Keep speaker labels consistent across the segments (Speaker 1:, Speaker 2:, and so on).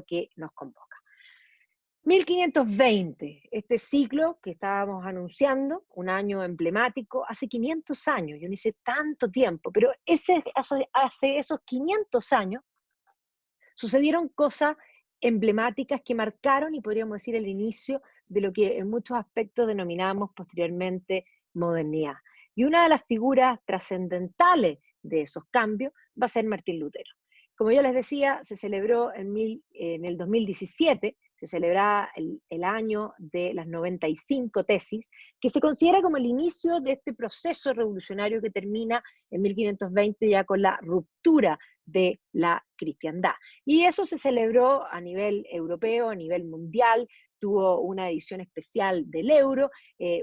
Speaker 1: que nos convoca. 1520, este ciclo que estábamos anunciando, un año emblemático, hace 500 años, yo no hice tanto tiempo, pero hace esos 500 años sucedieron cosas emblemáticas que marcaron, y podríamos decir, el inicio de lo que en muchos aspectos denominamos posteriormente modernidad. Y una de las figuras trascendentales de esos cambios va a ser Martín Lutero. Como yo les decía, se celebró en el 2017, se celebraba el año de las 95 tesis, que se considera como el inicio de este proceso revolucionario que termina en 1520 ya con la ruptura de la cristiandad. Y eso se celebró a nivel europeo, a nivel mundial, tuvo una edición especial del euro,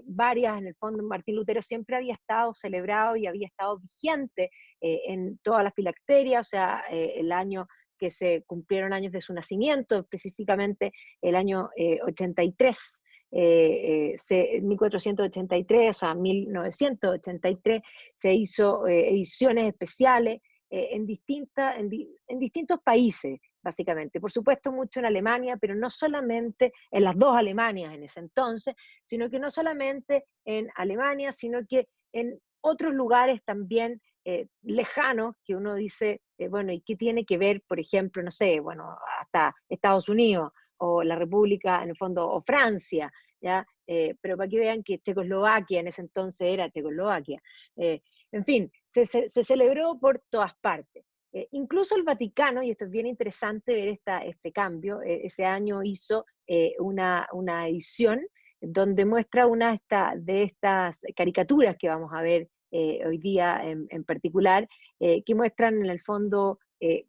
Speaker 1: varias, en el fondo Martín Lutero siempre había estado celebrado y había estado vigente en toda la filacteria, o sea, el año que se cumplieron años de su nacimiento, específicamente el año 83, 1483, o sea, 1983, se hizo ediciones especiales en distintos países, básicamente. Por supuesto, mucho en Alemania, pero no solamente en las dos Alemanias en ese entonces, sino que no solamente en Alemania, sino que en otros lugares también lejanos, que uno dice, bueno, ¿y qué tiene que ver, por ejemplo, no sé, bueno, hasta Estados Unidos, o la República, en el fondo, o Francia, ¿ya? Pero para que vean que Checoslovaquia en ese entonces era Checoslovaquia. En fin, se celebró por todas partes. Incluso el Vaticano, y esto es bien interesante ver este cambio, ese año hizo una edición donde muestra una de estas caricaturas que vamos a ver hoy día en particular, que muestran en el fondo,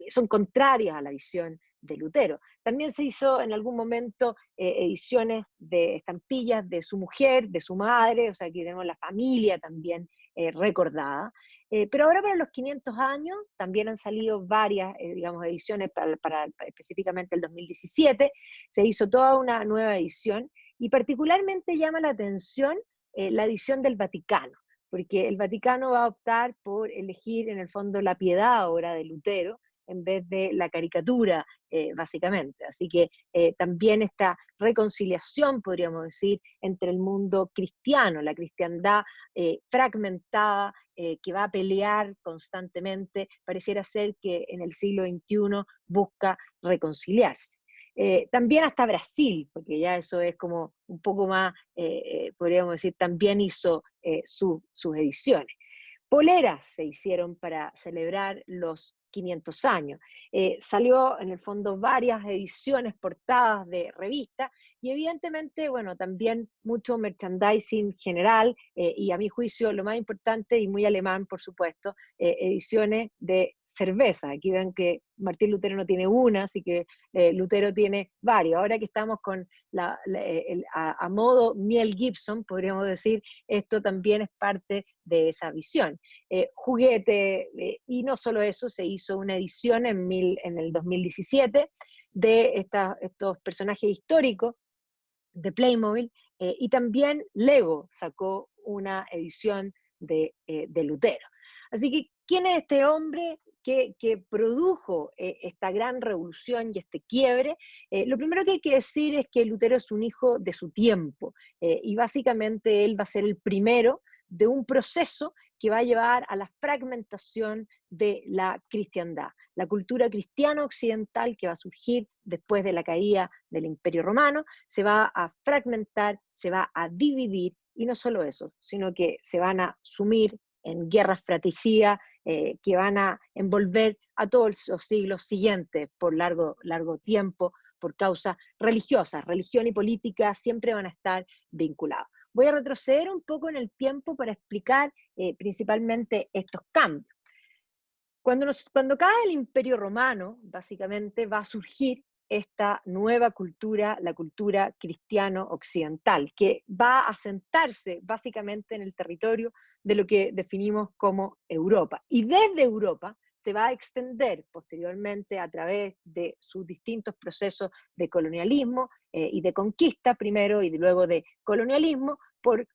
Speaker 1: son contrarias a la visión de Lutero. También se hizo en algún momento ediciones de estampillas de su mujer, de su madre, o sea, aquí tenemos la familia también recordada. Pero ahora para los 500 años también han salido varias, digamos, ediciones para específicamente el 2017, se hizo toda una nueva edición, y particularmente llama la atención la edición del Vaticano, porque el Vaticano va a optar por elegir en el fondo la piedad ahora de Lutero, en vez de la caricatura, básicamente. Así que también esta reconciliación, podríamos decir, entre el mundo cristiano, la cristiandad fragmentada, que va a pelear constantemente, pareciera ser que en el siglo XXI busca reconciliarse. También hasta Brasil, porque ya eso es como un poco más, podríamos decir, también hizo sus ediciones. Poleras se hicieron para celebrar los 500 años. Salió en el fondo varias ediciones, portadas de revistas, y evidentemente, bueno, también mucho merchandising general, y a mi juicio lo más importante y muy alemán, por supuesto, ediciones de cerveza. Aquí ven que Martín Lutero no tiene una, así que Lutero tiene varios. Ahora que estamos con a modo Miel Gibson, podríamos decir, esto también es parte de esa visión. Juguete, y no solo eso, se hizo una edición en el 2017 de estos personajes históricos de Playmobil, y también Lego sacó una edición de Lutero. Así que, ¿quién es este hombre que produjo esta gran revolución y este quiebre? Lo primero que hay que decir es que Lutero es un hijo de su tiempo, y básicamente él va a ser el primero de un proceso que va a llevar a la fragmentación de la cristiandad. La cultura cristiana occidental que va a surgir después de la caída del Imperio Romano se va a fragmentar, se va a dividir, y no solo eso, sino que se van a sumir en guerras fratricidas que van a envolver a todos los siglos siguientes por largo tiempo, por causas religiosas. Religión y política siempre van a estar vinculados. Voy a retroceder un poco en el tiempo para explicar principalmente estos cambios. Cuando cae el Imperio Romano, básicamente va a surgir esta nueva cultura, la cultura cristiano-occidental, que va a asentarse básicamente en el territorio de lo que definimos como Europa. Y desde Europa se va a extender posteriormente a través de sus distintos procesos de colonialismo y de conquista primero, y luego de colonialismo, por,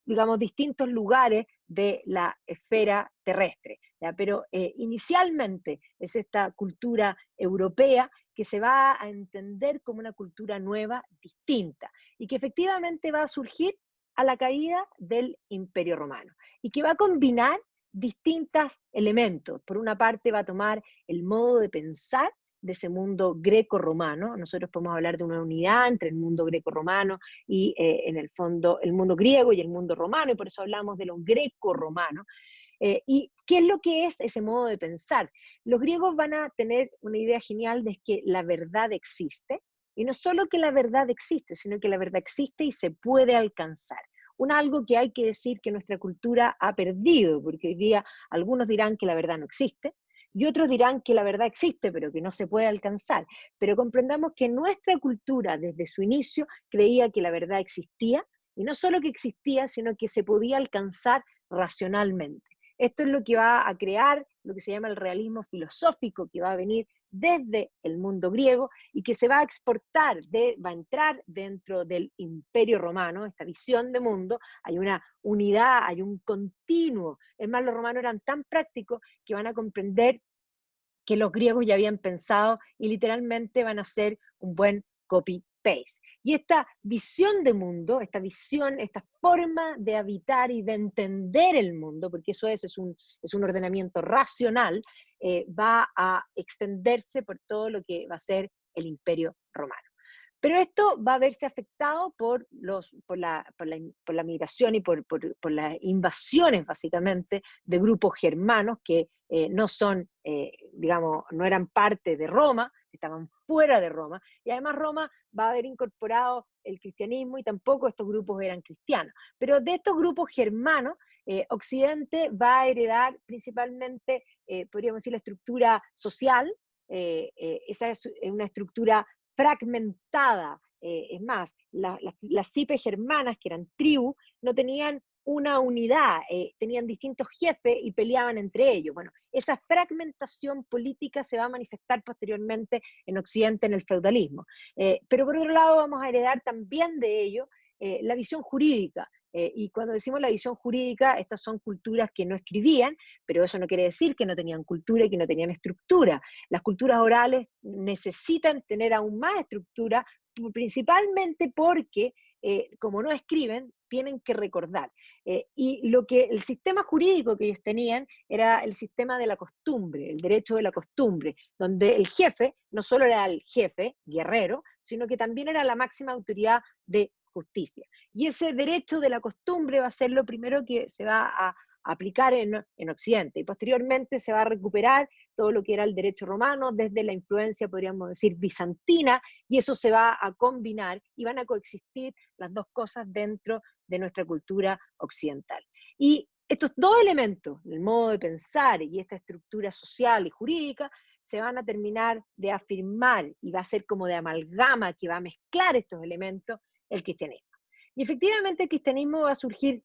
Speaker 1: digamos, distintos lugares de la esfera terrestre, ¿ya? Pero inicialmente es esta cultura europea que se va a entender como una cultura nueva, distinta, y que efectivamente va a surgir a la caída del Imperio Romano, y que va a combinar distintos elementos. Por una parte va a tomar el modo de pensar de ese mundo greco-romano. Nosotros podemos hablar de una unidad entre el mundo greco-romano y en el fondo el mundo griego y el mundo romano, y por eso hablamos de lo greco-romano. ¿Y qué es lo que es ese modo de pensar? Los griegos van a tener una idea genial de que la verdad existe, y no solo que la verdad existe, sino que la verdad existe y se puede alcanzar. Algo que hay que decir que nuestra cultura ha perdido, porque hoy día algunos dirán que la verdad no existe, y otros dirán que la verdad existe, pero que no se puede alcanzar. Pero comprendamos que nuestra cultura, desde su inicio, creía que la verdad existía, y no solo que existía, sino que se podía alcanzar racionalmente. Esto es lo que va a crear lo que se llama el realismo filosófico, que va a venir desde el mundo griego y que se va a exportar, va a entrar dentro del Imperio Romano, esta visión de mundo. Hay una unidad, hay un continuo. Es más, los romanos eran tan prácticos que van a comprender que los griegos ya habían pensado y literalmente van a hacer un buen copy-paste. Y esta visión de mundo, esta visión, esta forma de habitar y de entender el mundo, porque eso es un ordenamiento racional, va a extenderse por todo lo que va a ser el Imperio Romano. Pero esto va a verse afectado por la migración y por las invasiones, básicamente, de grupos germanos que no son, digamos, no eran parte de Roma, estaban fuera de Roma, y además Roma va a haber incorporado el cristianismo y tampoco estos grupos eran cristianos. Pero de estos grupos germanos, Occidente va a heredar principalmente, podríamos decir, la estructura social. Esa es una estructura fragmentada. Es más, las cipes germanas, que eran tribus, no tenían una unidad, tenían distintos jefes y peleaban entre ellos. Bueno, esa fragmentación política se va a manifestar posteriormente en Occidente en el feudalismo. Pero por otro lado vamos a heredar también de ello la visión jurídica. Y cuando decimos la visión jurídica, estas son culturas que no escribían, pero eso no quiere decir que no tenían cultura y que no tenían estructura. Las culturas orales necesitan tener aún más estructura, principalmente porque, como no escriben, tienen que recordar. Y el sistema jurídico que ellos tenían era el sistema de la costumbre, el derecho de la costumbre, donde el jefe no solo era el jefe, guerrero, sino que también era la máxima autoridad de justicia. Y ese derecho de la costumbre va a ser lo primero que se va a aplicar en Occidente, y posteriormente se va a recuperar todo lo que era el derecho romano desde la influencia, podríamos decir, bizantina, y eso se va a combinar y van a coexistir las dos cosas dentro de nuestra cultura occidental. Y estos dos elementos, el modo de pensar y esta estructura social y jurídica, se van a terminar de afirmar y va a ser como de amalgama que va a mezclar estos elementos el cristianismo. Y efectivamente el cristianismo va a surgir,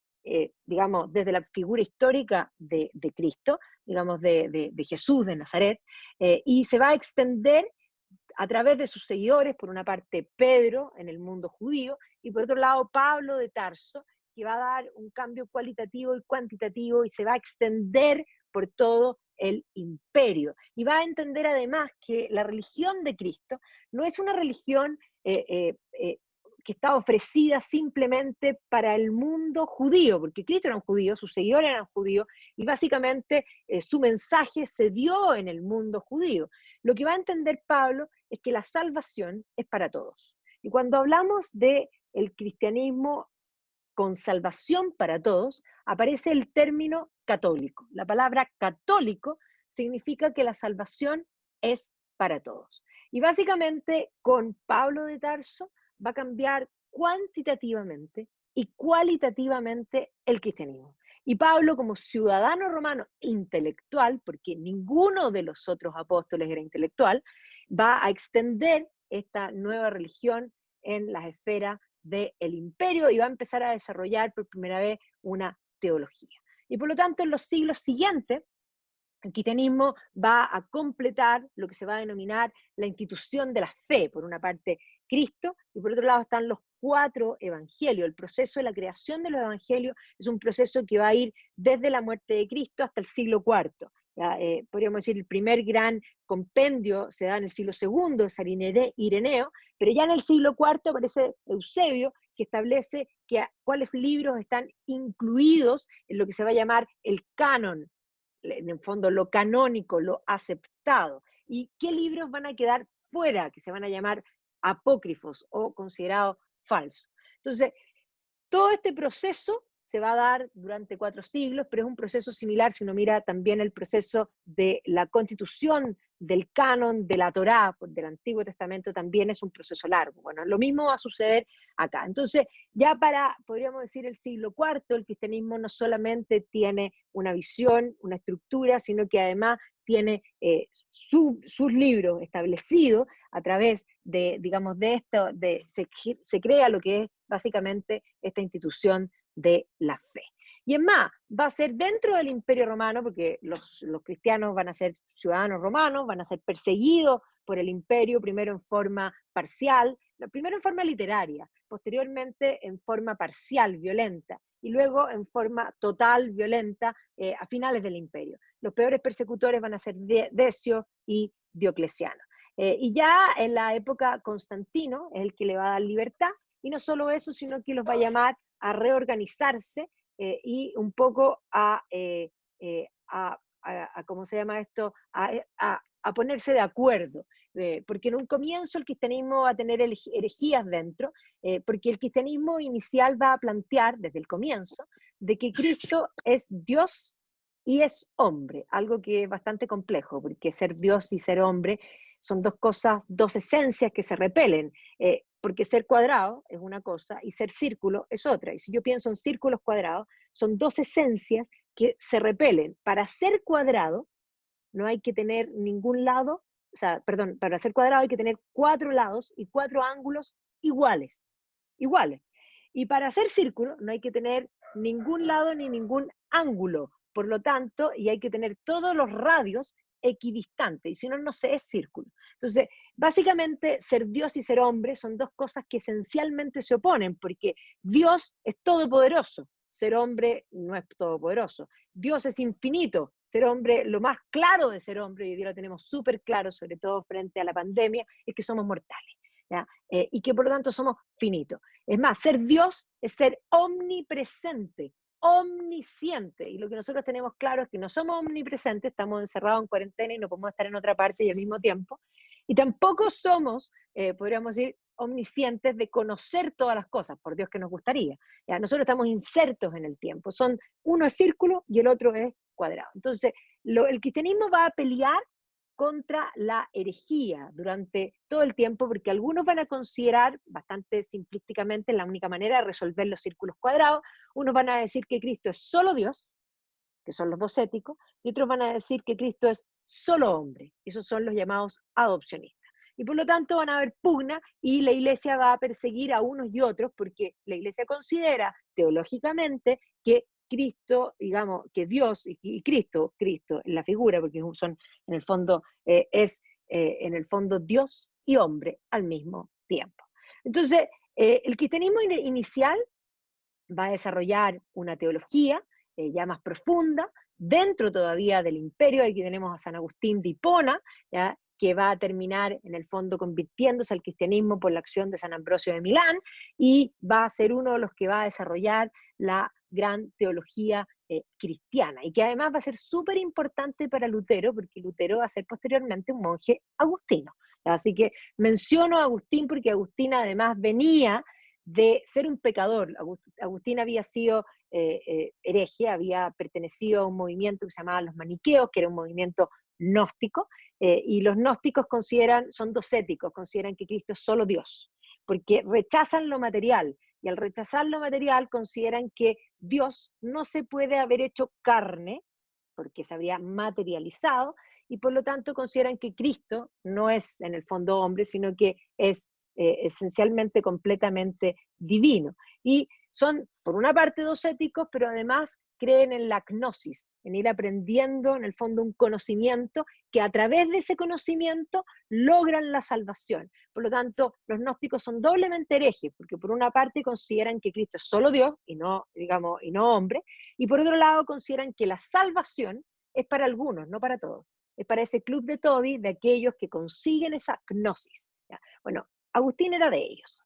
Speaker 1: digamos, desde la figura histórica de Cristo, digamos, de Jesús de Nazaret, y se va a extender a través de sus seguidores, por una parte Pedro en el mundo judío, y por otro lado Pablo de Tarso, que va a dar un cambio cualitativo y cuantitativo y se va a extender por todo el imperio. Y va a entender además que la religión de Cristo no es una religión que está ofrecida simplemente para el mundo judío, porque Cristo era un judío, sus seguidores eran judíos, y básicamente su mensaje se dio en el mundo judío. Lo que va a entender Pablo es que la salvación es para todos. Y cuando hablamos del cristianismo con salvación para todos, aparece el término católico. La palabra católico significa que la salvación es para todos. Y básicamente con Pablo de Tarso va a cambiar cuantitativamente y cualitativamente el cristianismo. Y Pablo, como ciudadano romano intelectual, porque ninguno de los otros apóstoles era intelectual, va a extender esta nueva religión en las esferas del imperio y va a empezar a desarrollar por primera vez una teología. Y por lo tanto, en los siglos siguientes, el cristianismo va a completar lo que se va a denominar la institución de la fe. Por una parte, Cristo, y por otro lado están los 4 evangelios. El proceso de la creación de los evangelios es un proceso que va a ir desde la muerte de Cristo hasta el siglo IV. ¿ya? Podríamos decir, el primer gran compendio se da en el siglo segundo, es Ireneo, pero ya en el siglo cuarto aparece Eusebio, que establece cuáles libros están incluidos en lo que se va a llamar el canon, en el fondo lo canónico, lo aceptado, y qué libros van a quedar fuera, que se van a llamar apócrifos o considerados falsos. Entonces, todo este proceso se va a dar durante 4 siglos, pero es un proceso similar si uno mira también el proceso de la constitución del canon de la Torá, del Antiguo Testamento, también es un proceso largo. Bueno, lo mismo va a suceder acá. Entonces, ya podríamos decir, el siglo cuarto, el cristianismo no solamente tiene una visión, una estructura, sino que además tiene sus libros establecidos a través de, digamos, de esto, se crea lo que es básicamente esta institución de la fe. Y es más, va a ser dentro del Imperio Romano, porque los cristianos van a ser ciudadanos romanos, van a ser perseguidos por el imperio, primero en forma parcial, primero en forma literaria, posteriormente en forma parcial, violenta, y luego en forma total, violenta, a finales del imperio. Los peores persecutores van a ser Decio y Diocleciano. Y ya en la época Constantino es el que le va a dar libertad, y no solo eso, sino que los va a llamar a reorganizarse y un poco ¿cómo se llama esto? A ponerse de acuerdo. Porque en un comienzo el cristianismo va a tener herejías dentro, porque el cristianismo inicial va a plantear desde el comienzo de que Cristo es Dios y es hombre, algo que es bastante complejo, porque ser Dios y ser hombre son dos cosas, dos esencias que se repelen, porque ser cuadrado es una cosa y ser círculo es otra. Y si yo pienso en círculos cuadrados, son dos esencias que se repelen. Para ser cuadrado no hay que tener ningún lado, o sea, perdón, para ser cuadrado hay que tener 4 lados y 4 ángulos iguales, iguales. Y para hacer círculo no hay que tener ningún lado ni ningún ángulo, por lo tanto, y hay que tener todos los radios equidistantes, y si no, no se es círculo. Entonces, básicamente, ser Dios y ser hombre son dos cosas que esencialmente se oponen, porque Dios es todopoderoso, ser hombre no es todopoderoso. Dios es infinito, ser hombre, lo más claro de ser hombre, y hoy día lo tenemos súper claro, sobre todo frente a la pandemia, es que somos mortales. Y que por lo tanto somos finitos. Es más, ser Dios es ser omnipresente, omnisciente, y lo que nosotros tenemos claro es que no somos omnipresentes, estamos encerrados en cuarentena y no podemos estar en otra parte y al mismo tiempo, y tampoco somos, podríamos decir, omniscientes de conocer todas las cosas, por Dios que nos gustaría. ¿Ya? Nosotros estamos insertos en el tiempo, uno es círculo y el otro es cuadrado. Entonces, el cristianismo va a pelear contra la herejía durante todo el tiempo, porque algunos van a considerar, bastante simplísticamente, la única manera de resolver los círculos cuadrados, unos van a decir que Cristo es solo Dios, que son los docéticos, y otros van a decir que Cristo es solo hombre, esos son los llamados adopcionistas. Y por lo tanto van a haber pugna y la iglesia va a perseguir a unos y otros porque la iglesia considera teológicamente que Cristo, digamos, que Dios y Cristo en la figura, porque son en el fondo, en el fondo Dios y hombre al mismo tiempo. Entonces, el cristianismo inicial va a desarrollar una teología ya más profunda, dentro todavía del imperio. Aquí tenemos a San Agustín de Hipona, ¿ya? Que va a terminar en el fondo convirtiéndose al cristianismo por la acción de San Ambrosio de Milán, y va a ser uno de los que va a desarrollar la gran teología cristiana, y que además va a ser súper importante para Lutero, porque Lutero va a ser posteriormente un monje agustino. Así que menciono a Agustín porque Agustín además venía de ser un pecador. Agustín había sido hereje, había pertenecido a un movimiento que se llamaba los maniqueos, que era un movimiento gnóstico, y los gnósticos son docéticos, consideran que Cristo es solo Dios, porque rechazan lo material, y al rechazar lo material consideran que Dios no se puede haber hecho carne, porque se habría materializado, y por lo tanto consideran que Cristo no es en el fondo hombre, sino que es esencialmente completamente divino. Y son, por una parte, docéticos, pero además creen en la gnosis, en ir aprendiendo, en el fondo, un conocimiento que a través de ese conocimiento logran la salvación. Por lo tanto, los gnósticos son doblemente herejes, porque por una parte consideran que Cristo es solo Dios y no, digamos, y no hombre, y por otro lado consideran que la salvación es para algunos, no para todos. Es para ese club de Toby, de aquellos que consiguen esa gnosis. ¿Ya? Bueno, Agustín era de ellos.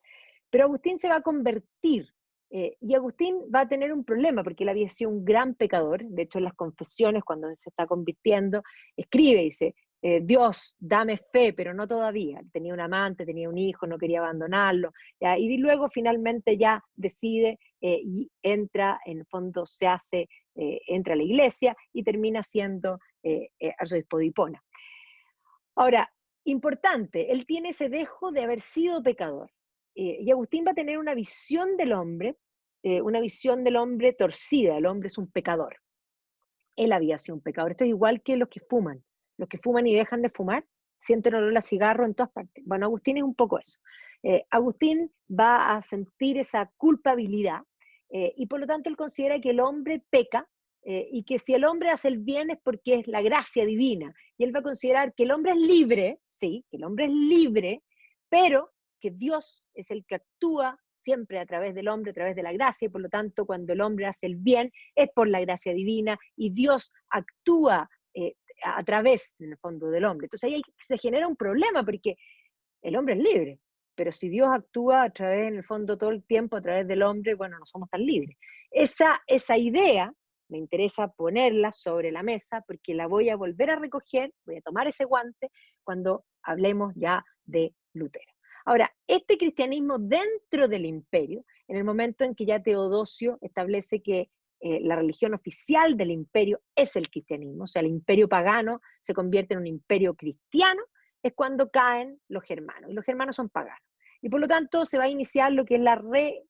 Speaker 1: Pero Agustín se va a convertir, y Agustín va a tener un problema, porque él había sido un gran pecador. De hecho, en las confesiones, cuando se está convirtiendo, escribe, dice, Dios, dame fe, pero no todavía. Tenía un amante, tenía un hijo, no quería abandonarlo. ¿Ya? Y luego finalmente ya decide y entra, en el fondo se hace, entra a la iglesia y termina siendo arzobispo de Hipona. Ahora, importante, él tiene ese dejo de haber sido pecador. Y Agustín va a tener una visión del hombre torcida. El hombre es un pecador. Él había sido un pecador. Esto es igual que los que fuman. Los que fuman y dejan de fumar, sienten olor a cigarro en todas partes. Bueno, Agustín es un poco eso. Agustín va a sentir esa culpabilidad y por lo tanto él considera que el hombre peca y que si el hombre hace el bien es porque es la gracia divina. Y él va a considerar que el hombre es libre, sí, que el hombre es libre, pero que Dios es el que actúa siempre a través del hombre, a través de la gracia, y por lo tanto cuando el hombre hace el bien es por la gracia divina y Dios actúa a través, en el fondo, del hombre. Entonces ahí se genera un problema porque el hombre es libre, pero si Dios actúa a través, en el fondo, todo el tiempo a través del hombre, bueno, no somos tan libres. Esa idea me interesa ponerla sobre la mesa porque la voy a volver a recoger, voy a tomar ese guante cuando hablemos ya de Lutero. Ahora, este cristianismo dentro del imperio, en el momento en que ya Teodosio establece que la religión oficial del imperio es el cristianismo, o sea, el imperio pagano se convierte en un imperio cristiano, es cuando caen los germanos, y los germanos son paganos. Y por lo tanto se va a iniciar lo que es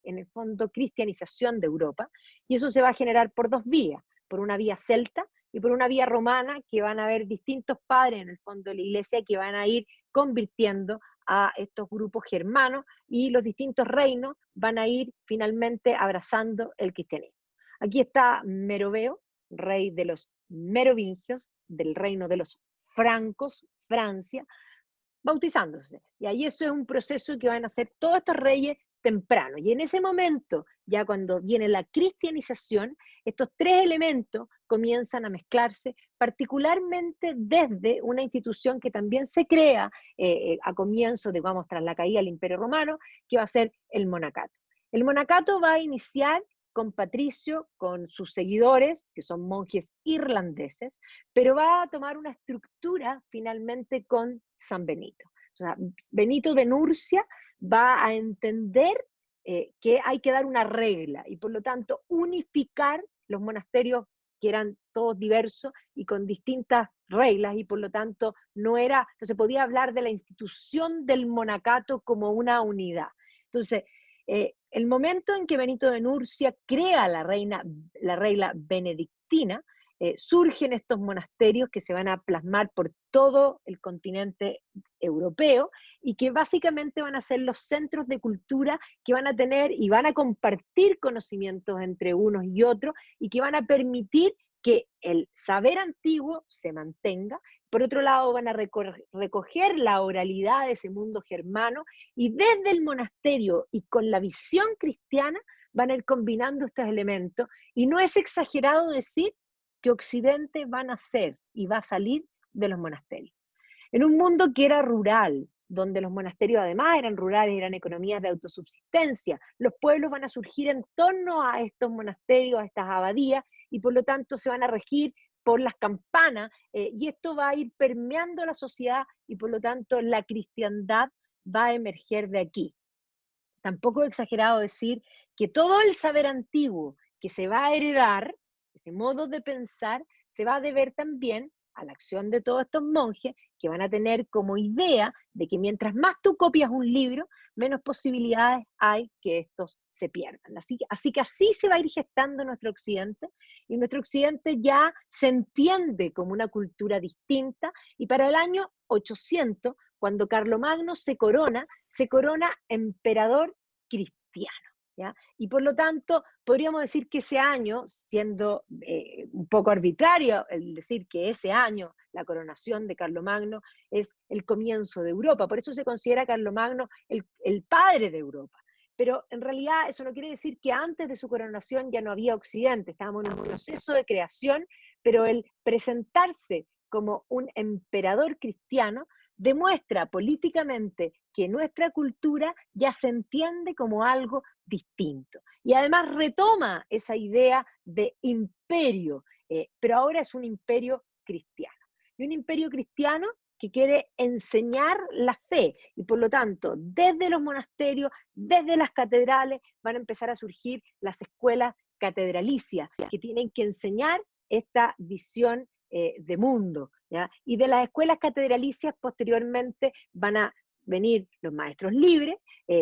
Speaker 1: en el fondo, cristianización de Europa, y eso se va a generar por dos vías, por una vía celta y por una vía romana, que van a haber distintos padres en el fondo de la iglesia que van a ir convirtiendo a estos grupos germanos, y los distintos reinos van a ir finalmente abrazando el cristianismo. Aquí está Meroveo, rey de los merovingios, del reino de los francos, Francia, bautizándose. Y ahí eso es un proceso que van a hacer todos estos reyes temprano. Y en ese momento, ya cuando viene la cristianización, estos tres elementos comienzan a mezclarse, particularmente desde una institución que también se crea a comienzo, digamos, tras la caída del Imperio Romano, que va a ser el monacato. El monacato va a iniciar con Patricio, con sus seguidores, que son monjes irlandeses, pero va a tomar una estructura finalmente con San Benito. O sea, Benito de Nurcia va a entender que hay que dar una regla y por lo tanto unificar los monasterios que eran todos diversos y con distintas reglas, y por lo tanto no se podía hablar de la institución del monacato como una unidad. Entonces, el momento en que Benito de Nurcia crea la regla benedictina, surgen estos monasterios que se van a plasmar por todo el continente europeo y que básicamente van a ser los centros de cultura que van a tener y van a compartir conocimientos entre unos y otros y que van a permitir que el saber antiguo se mantenga. Por otro lado, van a recoger la oralidad de ese mundo germano y desde el monasterio y con la visión cristiana van a ir combinando estos elementos. Y no es exagerado decir que Occidente va a nacer y va a salir de los monasterios. En un mundo que era rural, donde los monasterios además eran rurales, eran economías de autosubsistencia, los pueblos van a surgir en torno a estos monasterios, a estas abadías, y por lo tanto se van a regir por las campanas, y esto va a ir permeando la sociedad, y por lo tanto la cristiandad va a emerger de aquí. Tampoco es exagerado decir que todo el saber antiguo que se va a heredar, ese modo de pensar, se va a deber también a la acción de todos estos monjes que van a tener como idea de que mientras más tú copias un libro, menos posibilidades hay que estos se pierdan. Así que así se va a ir gestando nuestro Occidente, y nuestro Occidente ya se entiende como una cultura distinta, y para el año 800, cuando Carlomagno se corona emperador cristiano. ¿Ya? Y por lo tanto, podríamos decir que ese año, siendo un poco arbitrario el decir que ese año, la coronación de Carlomagno, es el comienzo de Europa. Por eso se considera Carlomagno el padre de Europa. Pero en realidad eso no quiere decir que antes de su coronación ya no había Occidente. Estábamos en un proceso de creación, pero el presentarse como un emperador cristiano demuestra políticamente que nuestra cultura ya se entiende como algo distinto. Y además retoma esa idea de imperio, pero ahora es un imperio cristiano. Y un imperio cristiano que quiere enseñar la fe, y por lo tanto, desde los monasterios, desde las catedrales, van a empezar a surgir las escuelas catedralicias, que tienen que enseñar esta visión de mundo, ¿ya? Y de las escuelas catedralicias posteriormente van a venir los maestros libres,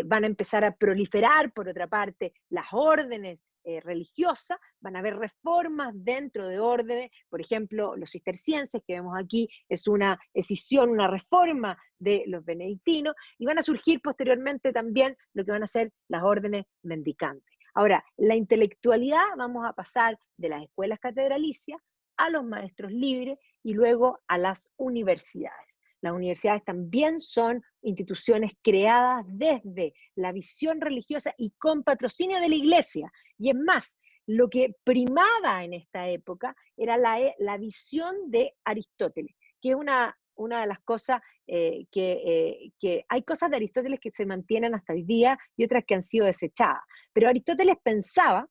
Speaker 1: van a empezar a proliferar, por otra parte, las órdenes religiosas, van a haber reformas dentro de órdenes, por ejemplo, los cistercienses que vemos aquí es una escisión, una reforma de los benedictinos, y van a surgir posteriormente también lo que van a ser las órdenes mendicantes. Ahora, la intelectualidad vamos a pasar de las escuelas catedralicias a los maestros libres y luego a las universidades. Las universidades también son instituciones creadas desde la visión religiosa y con patrocinio de la Iglesia. Y es más, lo que primaba en esta época era la visión de Aristóteles, que es una de las cosas que hay cosas de Aristóteles que se mantienen hasta hoy día y otras que han sido desechadas. Pero Aristóteles pensaba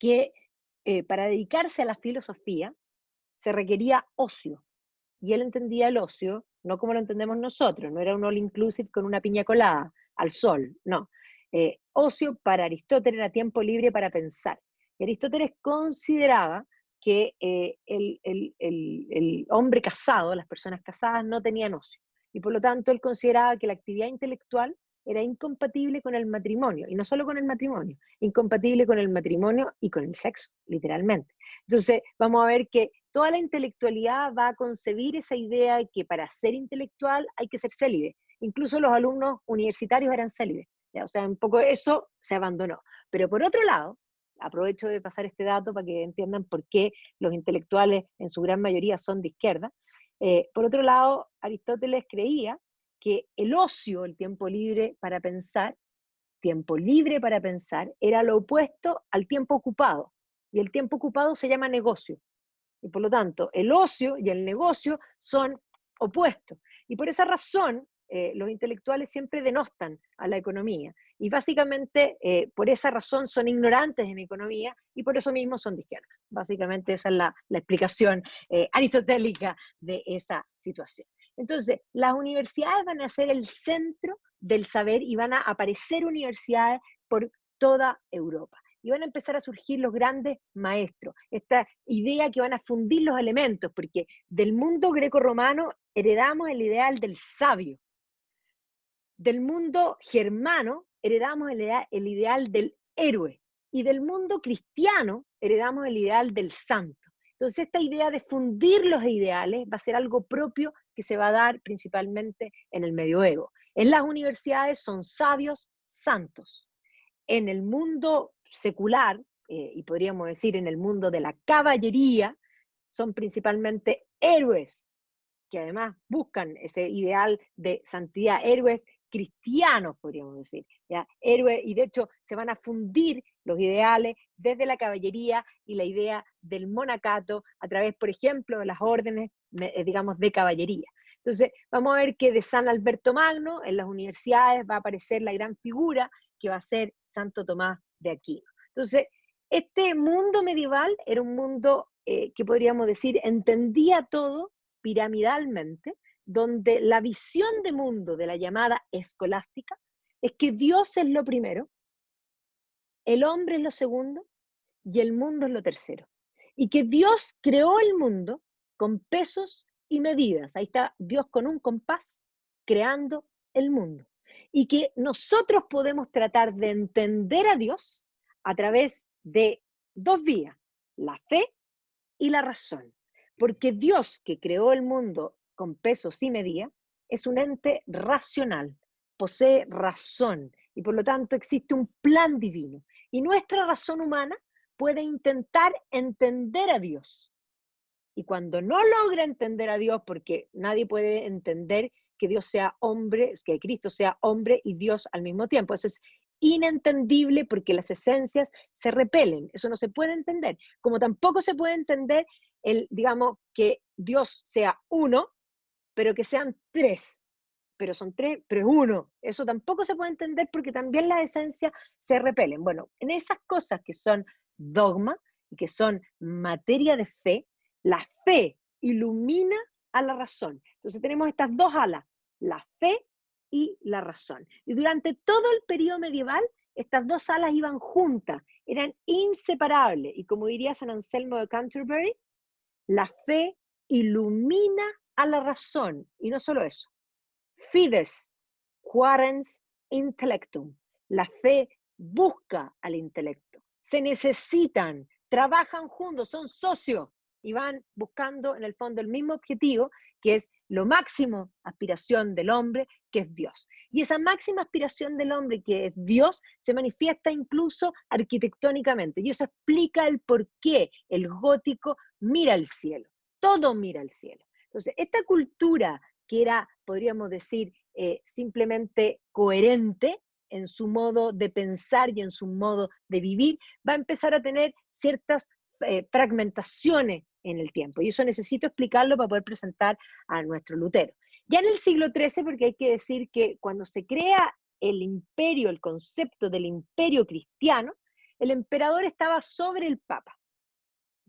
Speaker 1: que para dedicarse a la filosofía se requería ocio. Y él entendía el ocio, no como lo entendemos nosotros, no era un all inclusive con una piña colada al sol, no. Ocio para Aristóteles era tiempo libre para pensar. Y Aristóteles consideraba que el hombre casado, las personas casadas, no tenían ocio. Y por lo tanto él consideraba que la actividad intelectual era incompatible con el matrimonio, y no solo con el matrimonio, incompatible con el matrimonio y con el sexo, literalmente. Entonces vamos a ver que toda la intelectualidad va a concebir esa idea de que para ser intelectual hay que ser célibe. Incluso los alumnos universitarios eran célibes. ¿Ya? O sea, un poco eso se abandonó. Pero por otro lado, aprovecho de pasar este dato para que entiendan por qué los intelectuales en su gran mayoría son de izquierda. Por otro lado, Aristóteles creía que el ocio, el tiempo libre para pensar, era lo opuesto al tiempo ocupado. Y el tiempo ocupado se llama negocio. Y por lo tanto, el ocio y el negocio son opuestos. Y por esa razón, los intelectuales siempre denostan a la economía. Y básicamente, por esa razón son ignorantes en economía y por eso mismo son de izquierda. Básicamente esa es la explicación aristotélica de esa situación. Entonces, las universidades van a ser el centro del saber y van a aparecer universidades por toda Europa. Y van a empezar a surgir los grandes maestros, esta idea que van a fundir los elementos, porque del mundo greco-romano heredamos el ideal del sabio, del mundo germano heredamos el ideal del héroe, y del mundo cristiano heredamos el ideal del santo. Entonces esta idea de fundir los ideales va a ser algo propio que se va a dar principalmente en el medioevo. En las universidades son sabios santos. En el mundo secular, y podríamos decir en el mundo de la caballería, son principalmente héroes, que además buscan ese ideal de santidad, héroes cristianos, podríamos decir, ¿ya? Héroes, y de hecho se van a fundir los ideales desde la caballería y la idea del monacato a través, por ejemplo, de las órdenes, digamos, de caballería. Entonces, vamos a ver que de San Alberto Magno, en las universidades va a aparecer la gran figura que va a ser Santo Tomás de Aquino. Entonces, este mundo medieval era un mundo que podríamos decir entendía todo piramidalmente, donde la visión de mundo de la llamada escolástica es que Dios es lo primero, el hombre es lo segundo y el mundo es lo tercero. Y que Dios creó el mundo con pesos y medidas. Ahí está Dios con un compás creando el mundo. Y que nosotros podemos tratar de entender a Dios a través de dos vías, la fe y la razón. Porque Dios, que creó el mundo con pesos y medidas, es un ente racional, posee razón y por lo tanto existe un plan divino. Y nuestra razón humana puede intentar entender a Dios. Y cuando no logra entender a Dios, porque nadie puede entender que Dios sea hombre, que Cristo sea hombre y Dios al mismo tiempo. Eso es inentendible porque las esencias se repelen. Eso no se puede entender. Como tampoco se puede entender digamos, que Dios sea uno, pero que sean tres. Pero son tres, pero es uno. Eso tampoco se puede entender porque también las esencias se repelen. Bueno, en esas cosas que son dogma y que son materia de fe, la fe ilumina a la razón. Entonces tenemos estas dos alas, la fe y la razón. Y durante todo el periodo medieval, estas dos alas iban juntas, eran inseparables. Y como diría San Anselmo de Canterbury, la fe ilumina a la razón. Y no solo eso. Fides quærens intellectum. La fe busca al intelecto. Se necesitan, trabajan juntos, son socios y van buscando en el fondo el mismo objetivo, que es lo máximo aspiración del hombre, que es Dios. Y esa máxima aspiración del hombre, que es Dios, se manifiesta incluso arquitectónicamente. Y eso explica el por qué el gótico mira al cielo. Todo mira al cielo. Entonces, esta cultura que era, podríamos decir, simplemente coherente en su modo de pensar y en su modo de vivir, va a empezar a tener ciertas fragmentaciones en el tiempo. Y eso necesito explicarlo para poder presentar a nuestro Lutero. Ya en el siglo XIII, porque hay que decir que cuando se crea el imperio, el concepto del imperio cristiano, el emperador estaba sobre el papa.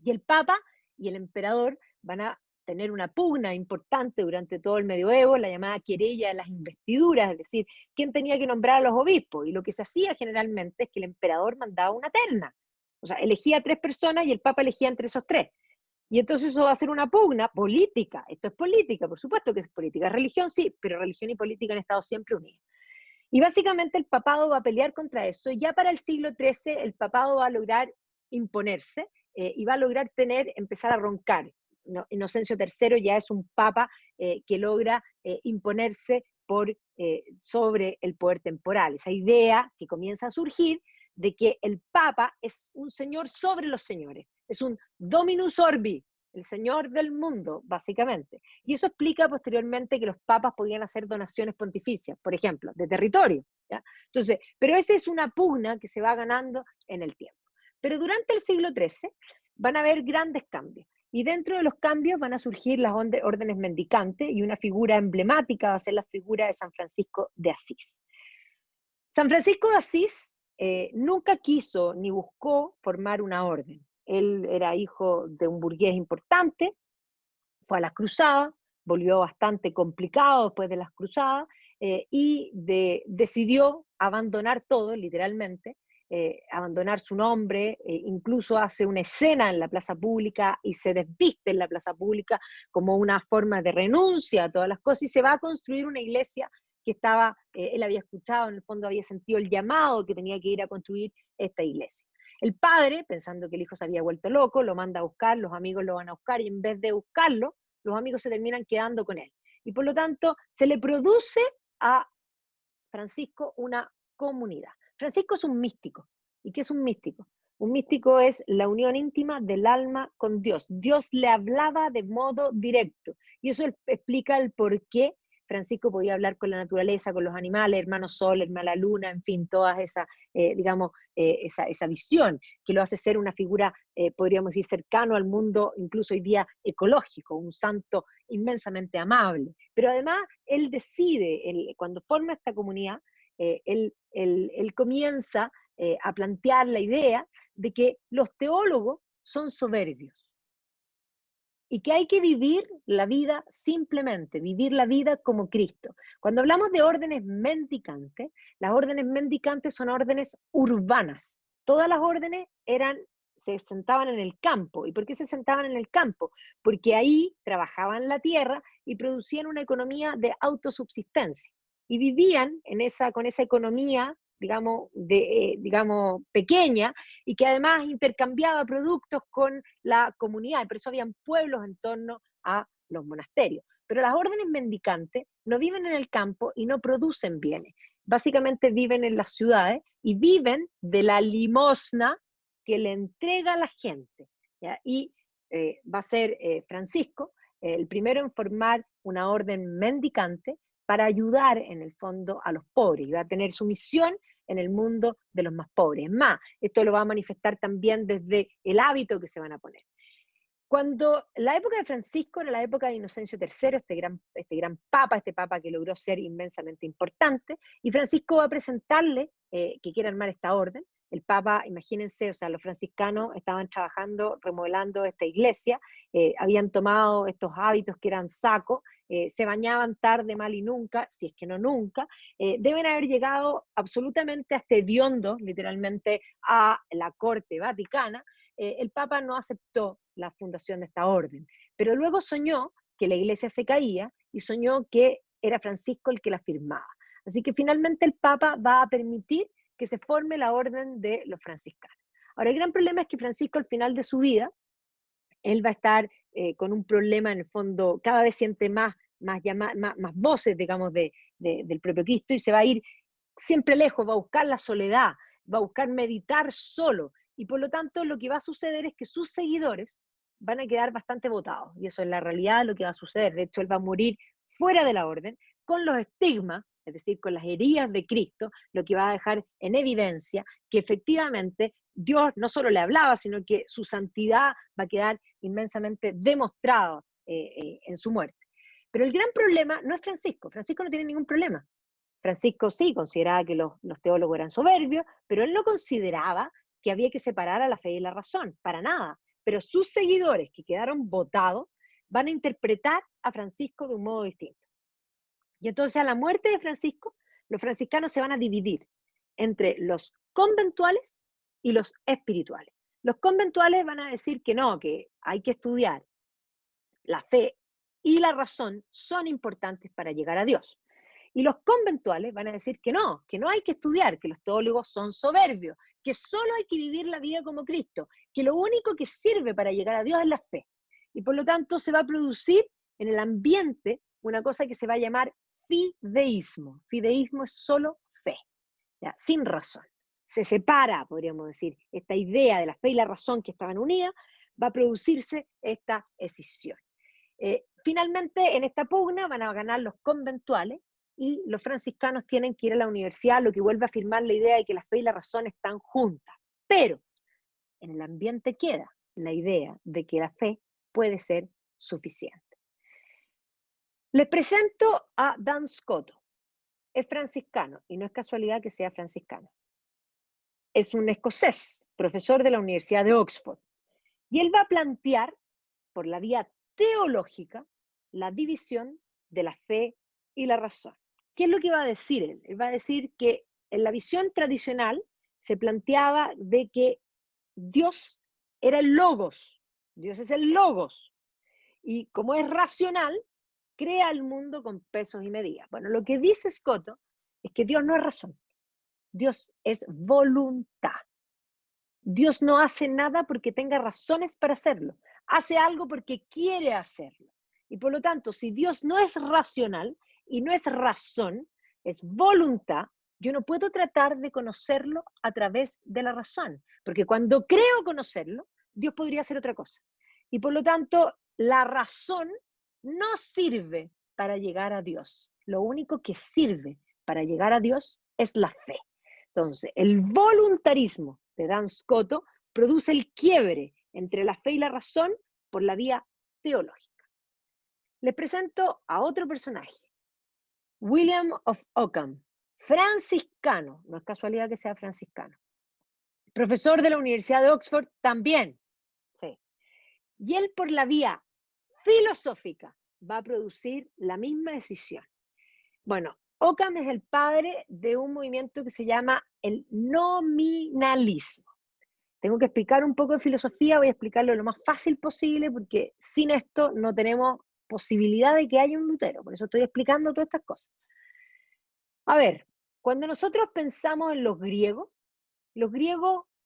Speaker 1: Y el papa y el emperador van a tener una pugna importante durante todo el medioevo, la llamada querella de las investiduras, es decir, quién tenía que nombrar a los obispos. Y lo que se hacía generalmente es que el emperador mandaba una terna. O sea, elegía 3 personas y el papa elegía entre esos 3. Y entonces eso va a ser una pugna política. Esto es política, por supuesto que es política. Religión sí, pero religión y política han estado siempre unidas. Y básicamente el papado va a pelear contra eso. Y ya para el siglo XIII el papado va a lograr imponerse y va a lograr empezar a roncar. Inocencio III ya es un papa que logra imponerse sobre el poder temporal. Esa idea que comienza a surgir de que el papa es un señor sobre los señores, es un dominus orbi, el señor del mundo, básicamente. Y eso explica posteriormente que los papas podían hacer donaciones pontificias, por ejemplo, de territorio, ¿ya? Entonces, pero esa es una pugna que se va ganando en el tiempo. Pero durante el siglo XIII van a haber grandes cambios. Y dentro de los cambios van a surgir las órdenes mendicantes y una figura emblemática va a ser la figura de San Francisco de Asís. San Francisco de Asís nunca quiso ni buscó formar una orden. Él era hijo de un burgués importante, fue a las cruzadas, volvió bastante complicado después de las cruzadas y decidió abandonar todo, literalmente, abandonar su nombre, incluso hace una escena en la plaza pública y se desviste en la plaza pública como una forma de renuncia a todas las cosas y se va a construir una iglesia que él había escuchado, en el fondo había sentido el llamado que tenía que ir a construir esta iglesia. El padre, pensando que el hijo se había vuelto loco, lo manda a buscar, los amigos lo van a buscar y en vez de buscarlo, los amigos se terminan quedando con él. Y por lo tanto, se le produce a Francisco una comunidad. Francisco es un místico. ¿Y qué es un místico? Un místico es la unión íntima del alma con Dios. Dios le hablaba de modo directo. Y eso explica el por qué Francisco podía hablar con la naturaleza, con los animales, hermano sol, hermana luna, en fin, toda esa, esa visión que lo hace ser una figura, podríamos decir, cercano al mundo, incluso hoy día ecológico, un santo inmensamente amable. Pero además, él decide, cuando forma esta comunidad, él comienza a plantear la idea de que los teólogos son soberbios y que hay que vivir la vida simplemente, vivir la vida como Cristo. Cuando hablamos de órdenes mendicantes, las órdenes mendicantes son órdenes urbanas. Todas las órdenes se sentaban en el campo. ¿Y por qué se sentaban en el campo? Porque ahí trabajaban la tierra y producían una economía de autosubsistencia. Y vivían con esa economía, digamos, pequeña, y que además intercambiaba productos con la comunidad, y por eso habían pueblos en torno a los monasterios. Pero las órdenes mendicantes no viven en el campo y no producen bienes. Básicamente viven en las ciudades y viven de la limosna que le entrega a la gente, ¿ya? Y va a ser Francisco el primero en formar una orden mendicante para ayudar en el fondo a los pobres, y va a tener su misión en el mundo de los más pobres. Más, esto lo va a manifestar también desde el hábito que se van a poner. Cuando la época de Francisco era la época de Inocencio III, este gran papa, este papa que logró ser inmensamente importante, y Francisco va a presentarle que quiere armar esta orden. El papa, imagínense, o sea, los franciscanos estaban trabajando, remodelando esta iglesia, habían tomado estos hábitos que eran sacos, se bañaban tarde, mal y nunca, si es que no nunca, deben haber llegado absolutamente hasta hediondos, literalmente, a la corte vaticana. El Papa no aceptó la fundación de esta orden, pero luego soñó que la iglesia se caía y soñó que era Francisco el que la firmaba. Así que finalmente el Papa va a permitir que se forme la orden de los franciscanos. Ahora, el gran problema es que Francisco al final de su vida, él va a estar con un problema en el fondo, cada vez siente más voces, digamos, del propio Cristo y se va a ir siempre lejos, va a buscar la soledad, va a buscar meditar solo, y por lo tanto lo que va a suceder es que sus seguidores van a quedar bastante botados, y eso es la realidad de lo que va a suceder. De hecho, él va a morir fuera de la orden, con los estigmas, es decir, con las heridas de Cristo, lo que va a dejar en evidencia que efectivamente Dios no solo le hablaba, sino que su santidad va a quedar inmensamente demostrada en su muerte. Pero el gran problema no es Francisco. Francisco no tiene ningún problema. Francisco sí consideraba que los teólogos eran soberbios, pero él no consideraba que había que separar a la fe y la razón, para nada. Pero sus seguidores, que quedaron votados, van a interpretar a Francisco de un modo distinto. Y entonces a la muerte de Francisco, los franciscanos se van a dividir entre los conventuales y los espirituales. Los conventuales van a decir que no, que hay que estudiar la fe y la razón son importantes para llegar a Dios. Y los conventuales van a decir que no hay que estudiar, que los teólogos son soberbios, que solo hay que vivir la vida como Cristo, que lo único que sirve para llegar a Dios es la fe. Y por lo tanto se va a producir en el ambiente una cosa que se va a llamar fideísmo. Fideísmo es solo fe, ¿ya? Sin razón. Se separa, podríamos decir, esta idea de la fe y la razón que estaban unidas, va a producirse esta escisión. Finalmente, en esta pugna van a ganar los conventuales y los franciscanos tienen que ir a la universidad, lo que vuelve a afirmar la idea de que la fe y la razón están juntas. Pero en el ambiente queda la idea de que la fe puede ser suficiente. Les presento a Dan Scotto. Es franciscano, y no es casualidad que sea franciscano. Es un escocés, profesor de la Universidad de Oxford. Y él va a plantear, por la vía teológica, la división de la fe y la razón. ¿Qué es lo que va a decir él? Él va a decir que en la visión tradicional se planteaba de que Dios era el logos, Dios es el logos, y como es racional, crea el mundo con pesos y medidas. Bueno, lo que dice Scotto es que Dios no es razón, Dios es voluntad. Dios no hace nada porque tenga razones para hacerlo, hace algo porque quiere hacerlo. Y por lo tanto, si Dios no es racional y no es razón, es voluntad, yo no puedo tratar de conocerlo a través de la razón, porque cuando creo conocerlo, Dios podría hacer otra cosa. Y por lo tanto, la razón no sirve para llegar a Dios. Lo único que sirve para llegar a Dios es la fe. Entonces, el voluntarismo de Dan Scotto produce el quiebre entre la fe y la razón por la vía teológica. Les presento a otro personaje, William of Ockham, franciscano, no es casualidad que sea franciscano, profesor de la Universidad de Oxford también, sí. Y él por la vía filosófica va a producir la misma decisión. Bueno, Ockham es el padre de un movimiento que se llama el nominalismo. Tengo que explicar un poco de filosofía, voy a explicarlo lo más fácil posible, porque sin esto no tenemos posibilidad de que haya un Lutero, por eso estoy explicando todas estas cosas. A ver, cuando nosotros pensamos en los griegos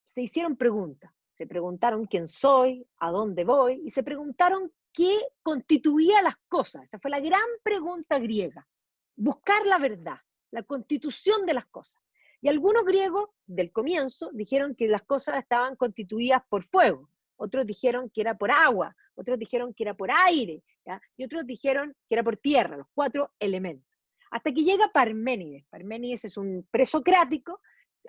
Speaker 1: se hicieron preguntas. Se preguntaron quién soy, a dónde voy, y se preguntaron qué constituía las cosas. Esa fue la gran pregunta griega. Buscar la verdad, la constitución de las cosas. Y algunos griegos del comienzo dijeron que las cosas estaban constituidas por fuego, otros dijeron que era por agua, otros dijeron que era por aire, ¿ya? Y otros dijeron que era por tierra, los 4 elementos. Hasta que llega Parménides. Parménides es un presocrático,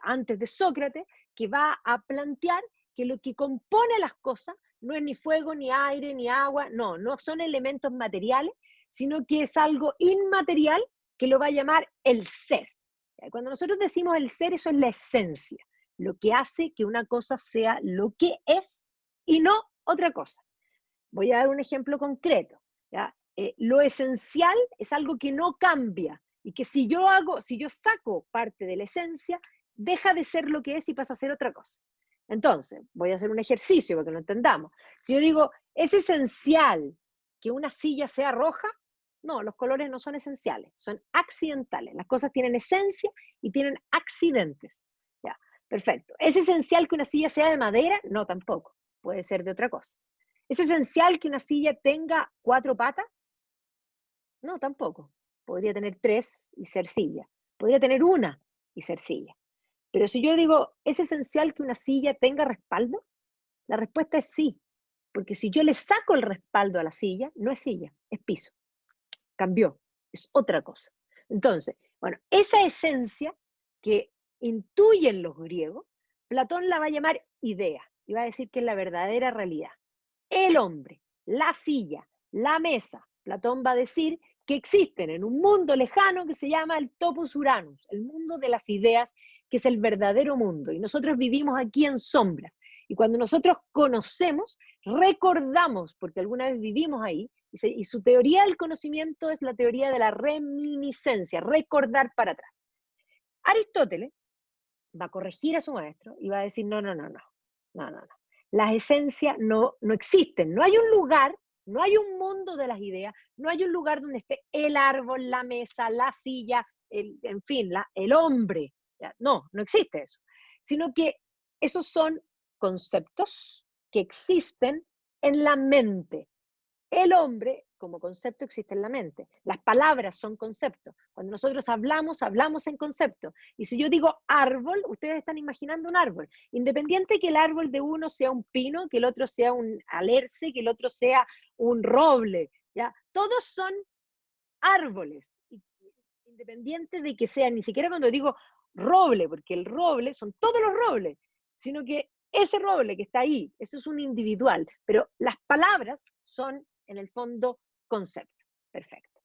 Speaker 1: antes de Sócrates, que va a plantear que lo que compone las cosas no es ni fuego, ni aire, ni agua, no, no son elementos materiales, sino que es algo inmaterial que lo va a llamar el ser. Cuando nosotros decimos el ser, eso es la esencia, lo que hace que una cosa sea lo que es y no otra cosa. Voy a dar un ejemplo concreto. ¿Ya? Lo esencial es algo que no cambia y que si yo saco parte de la esencia, deja de ser lo que es y pasa a ser otra cosa. Entonces, voy a hacer un ejercicio para que lo entendamos. Si yo digo, ¿es esencial que una silla sea roja? No, los colores no son esenciales, son accidentales. Las cosas tienen esencia y tienen accidentes. Ya, perfecto. ¿Es esencial que una silla sea de madera? No, tampoco. Puede ser de otra cosa. ¿Es esencial que una silla tenga 4 patas? No, tampoco. Podría tener 3 y ser silla. Podría tener una y ser silla. Pero si yo digo, ¿es esencial que una silla tenga respaldo? La respuesta es sí. Porque si yo le saco el respaldo a la silla, no es silla, es piso. Cambió, es otra cosa. Entonces, bueno, esa esencia que intuyen los griegos, Platón la va a llamar idea y va a decir que es la verdadera realidad. El hombre, la silla, la mesa, Platón va a decir que existen en un mundo lejano que se llama el topos uranus, el mundo de las ideas, que es el verdadero mundo. Y nosotros vivimos aquí en sombras. Y cuando nosotros conocemos, recordamos, porque alguna vez vivimos ahí, y su teoría del conocimiento es la teoría de la reminiscencia, recordar para atrás. Aristóteles va a corregir a su maestro y va a decir, no. Las esencias no existen, no hay un lugar, no hay un mundo de las ideas, no hay un lugar donde esté el árbol, la mesa, la silla, en fin, el hombre. ¿Ya? No existe eso, sino que esos son conceptos que existen en la mente. El hombre, como concepto, existe en la mente. Las palabras son conceptos. Cuando nosotros hablamos en concepto. Y si yo digo árbol, ustedes están imaginando un árbol. Independiente que el árbol de uno sea un pino, que el otro sea un alerce, que el otro sea un roble. ¿Ya? Todos son árboles. Independiente de que sean, ni siquiera cuando digo roble, porque el roble son todos los robles, sino que ese roble que está ahí, eso es un individual, pero las palabras son, en el fondo, concepto. Perfecto.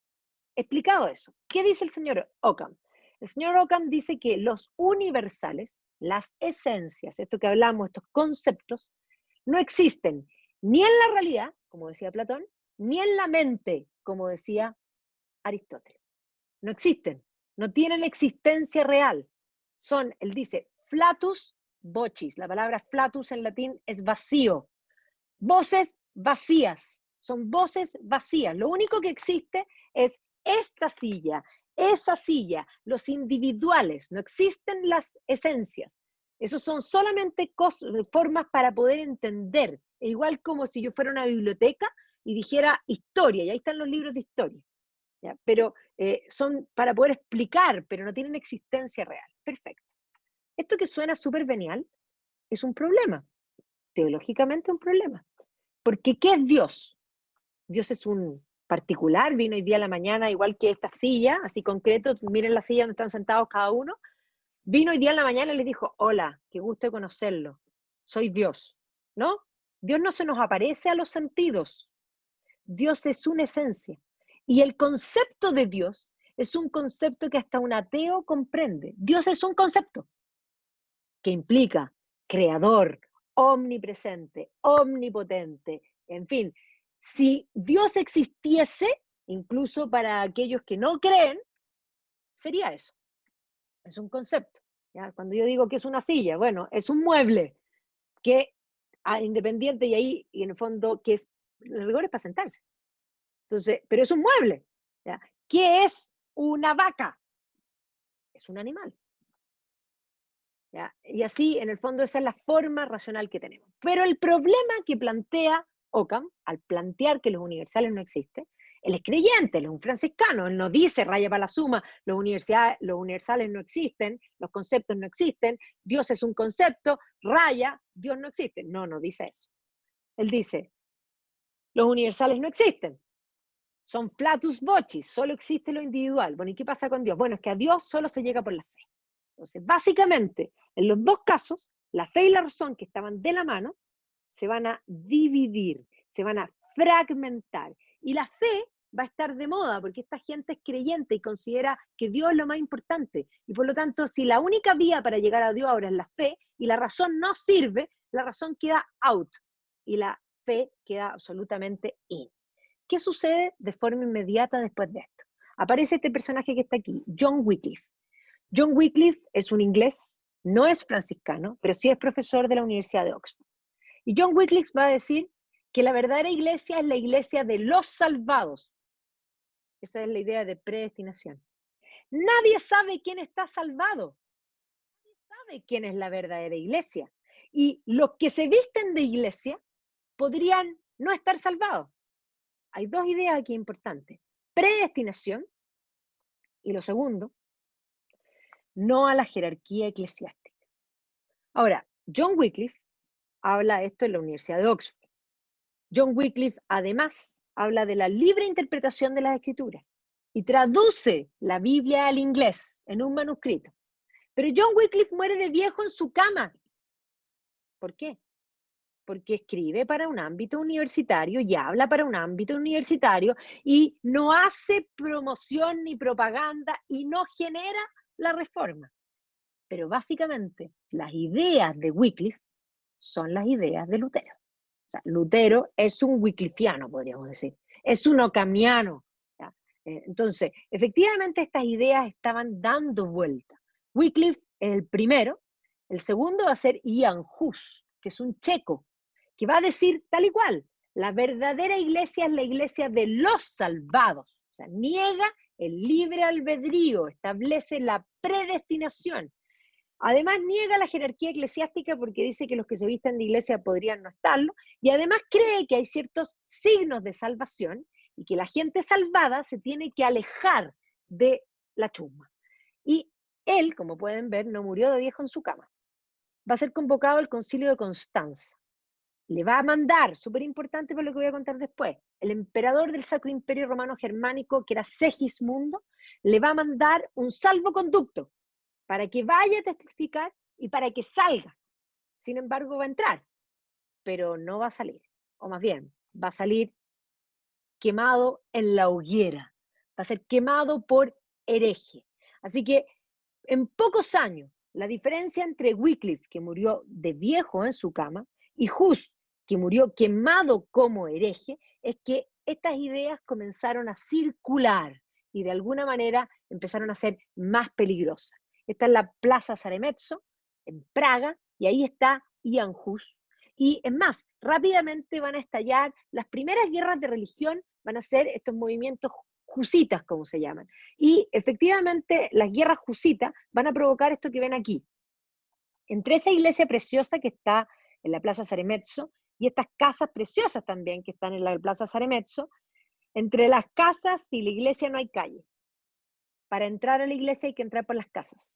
Speaker 1: Explicado eso, ¿qué dice el señor Occam? El señor Occam dice que los universales, las esencias, esto que hablamos, estos conceptos, no existen ni en la realidad, como decía Platón, ni en la mente, como decía Aristóteles. No existen, no tienen existencia real. Son, él dice, flatus vocis. La palabra flatus en latín es vacío. Voces vacías, son voces vacías. Lo único que existe es esta silla, esa silla, los individuales, no existen las esencias. Esos son solamente formas para poder entender. E igual como si yo fuera a una biblioteca y dijera historia, y ahí están los libros de historia. ¿Ya? Pero son para poder explicar, pero no tienen existencia real. Perfecto. Esto que suena súper venial es un problema, teológicamente un problema. Porque ¿qué es Dios? Dios es un particular, vino hoy día a la mañana, igual que esta silla, así concreto, miren la silla donde están sentados cada uno, vino hoy día a la mañana y les dijo, hola, qué gusto de conocerlo, soy Dios, ¿no? Dios no se nos aparece a los sentidos, Dios es una esencia. Y el concepto de Dios es un concepto que hasta un ateo comprende. Dios es un concepto que implica creador, omnipresente, omnipotente, en fin. Si Dios existiese, incluso para aquellos que no creen, sería eso. Es un concepto. ¿Ya? Cuando yo digo que es una silla, bueno, es un mueble que, independiente y ahí, y en el fondo, que es, el rigor es para sentarse. Entonces, pero es un mueble. ¿Ya? ¿Qué es una vaca? Es un animal. ¿Ya? Y así, en el fondo, esa es la forma racional que tenemos. Pero el problema que plantea Occam, al plantear que los universales no existen, él es creyente, él es un franciscano, él no dice raya para la suma, los universales no existen, los conceptos no existen, Dios es un concepto, raya, Dios no existe. No dice eso. Él dice, los universales no existen, son flatus vocis, solo existe lo individual. Bueno, ¿y qué pasa con Dios? Bueno, es que a Dios solo se llega por la fe. Entonces, básicamente, en los dos casos, la fe y la razón que estaban de la mano, se van a dividir, se van a fragmentar. Y la fe va a estar de moda porque esta gente es creyente y considera que Dios es lo más importante. Y por lo tanto, si la única vía para llegar a Dios ahora es la fe y la razón no sirve, la razón queda out y la fe queda absolutamente in. ¿Qué sucede de forma inmediata después de esto? Aparece este personaje que está aquí, John Wycliffe. John Wycliffe es un inglés, no es franciscano, pero sí es profesor de la Universidad de Oxford. Y John Wycliffe va a decir que la verdadera iglesia es la iglesia de los salvados. Esa es la idea de predestinación. Nadie sabe quién está salvado. Nadie sabe quién es la verdadera iglesia. Y los que se visten de iglesia podrían no estar salvados. Hay dos ideas aquí importantes. Predestinación y lo segundo, no a la jerarquía eclesiástica. Ahora, John Wycliffe habla esto en la Universidad de Oxford. John Wycliffe además habla de la libre interpretación de las escrituras y traduce la Biblia al inglés en un manuscrito. Pero John Wycliffe muere de viejo en su cama. ¿Por qué? Porque escribe para un ámbito universitario y habla para un ámbito universitario y no hace promoción ni propaganda y no genera la reforma. Pero básicamente las ideas de Wycliffe son las ideas de Lutero. O sea, Lutero es un wycliffiano, podríamos decir. Es un ocamiano. Entonces, efectivamente estas ideas estaban dando vuelta. Wycliffe es el primero. El segundo va a ser Jan Hus, que es un checo, que va a decir tal y cual, la verdadera iglesia es la iglesia de los salvados. O sea, niega el libre albedrío, establece la predestinación. Además, niega la jerarquía eclesiástica porque dice que los que se visten de iglesia podrían no estarlo, y además cree que hay ciertos signos de salvación y que la gente salvada se tiene que alejar de la chusma. Y él, como pueden ver, no murió de viejo en su cama. Va a ser convocado al concilio de Constanza. Le va a mandar, súper importante por lo que voy a contar después, el emperador del Sacro Imperio Romano Germánico, que era Segismundo, le va a mandar un salvoconducto para que vaya a testificar y para que salga. Sin embargo, va a entrar, pero no va a salir. O más bien, va a salir quemado en la hoguera. Va a ser quemado por hereje. Así que en pocos años, la diferencia entre Wycliffe, que murió de viejo en su cama, y Hus, que murió quemado como hereje, es que estas ideas comenzaron a circular y de alguna manera empezaron a ser más peligrosas. Esta es la Plaza Zaremezzo, en Praga, y ahí está Jan Hus. Y es más, rápidamente van a estallar las primeras guerras de religión, van a ser estos movimientos husitas, como se llaman. Y efectivamente las guerras husitas van a provocar esto que ven aquí. Entre esa iglesia preciosa que está en la Plaza Zaremezzo y estas casas preciosas también que están en la Plaza Zaremezzo, entre las casas y la iglesia no hay calle. Para entrar a la iglesia hay que entrar por las casas.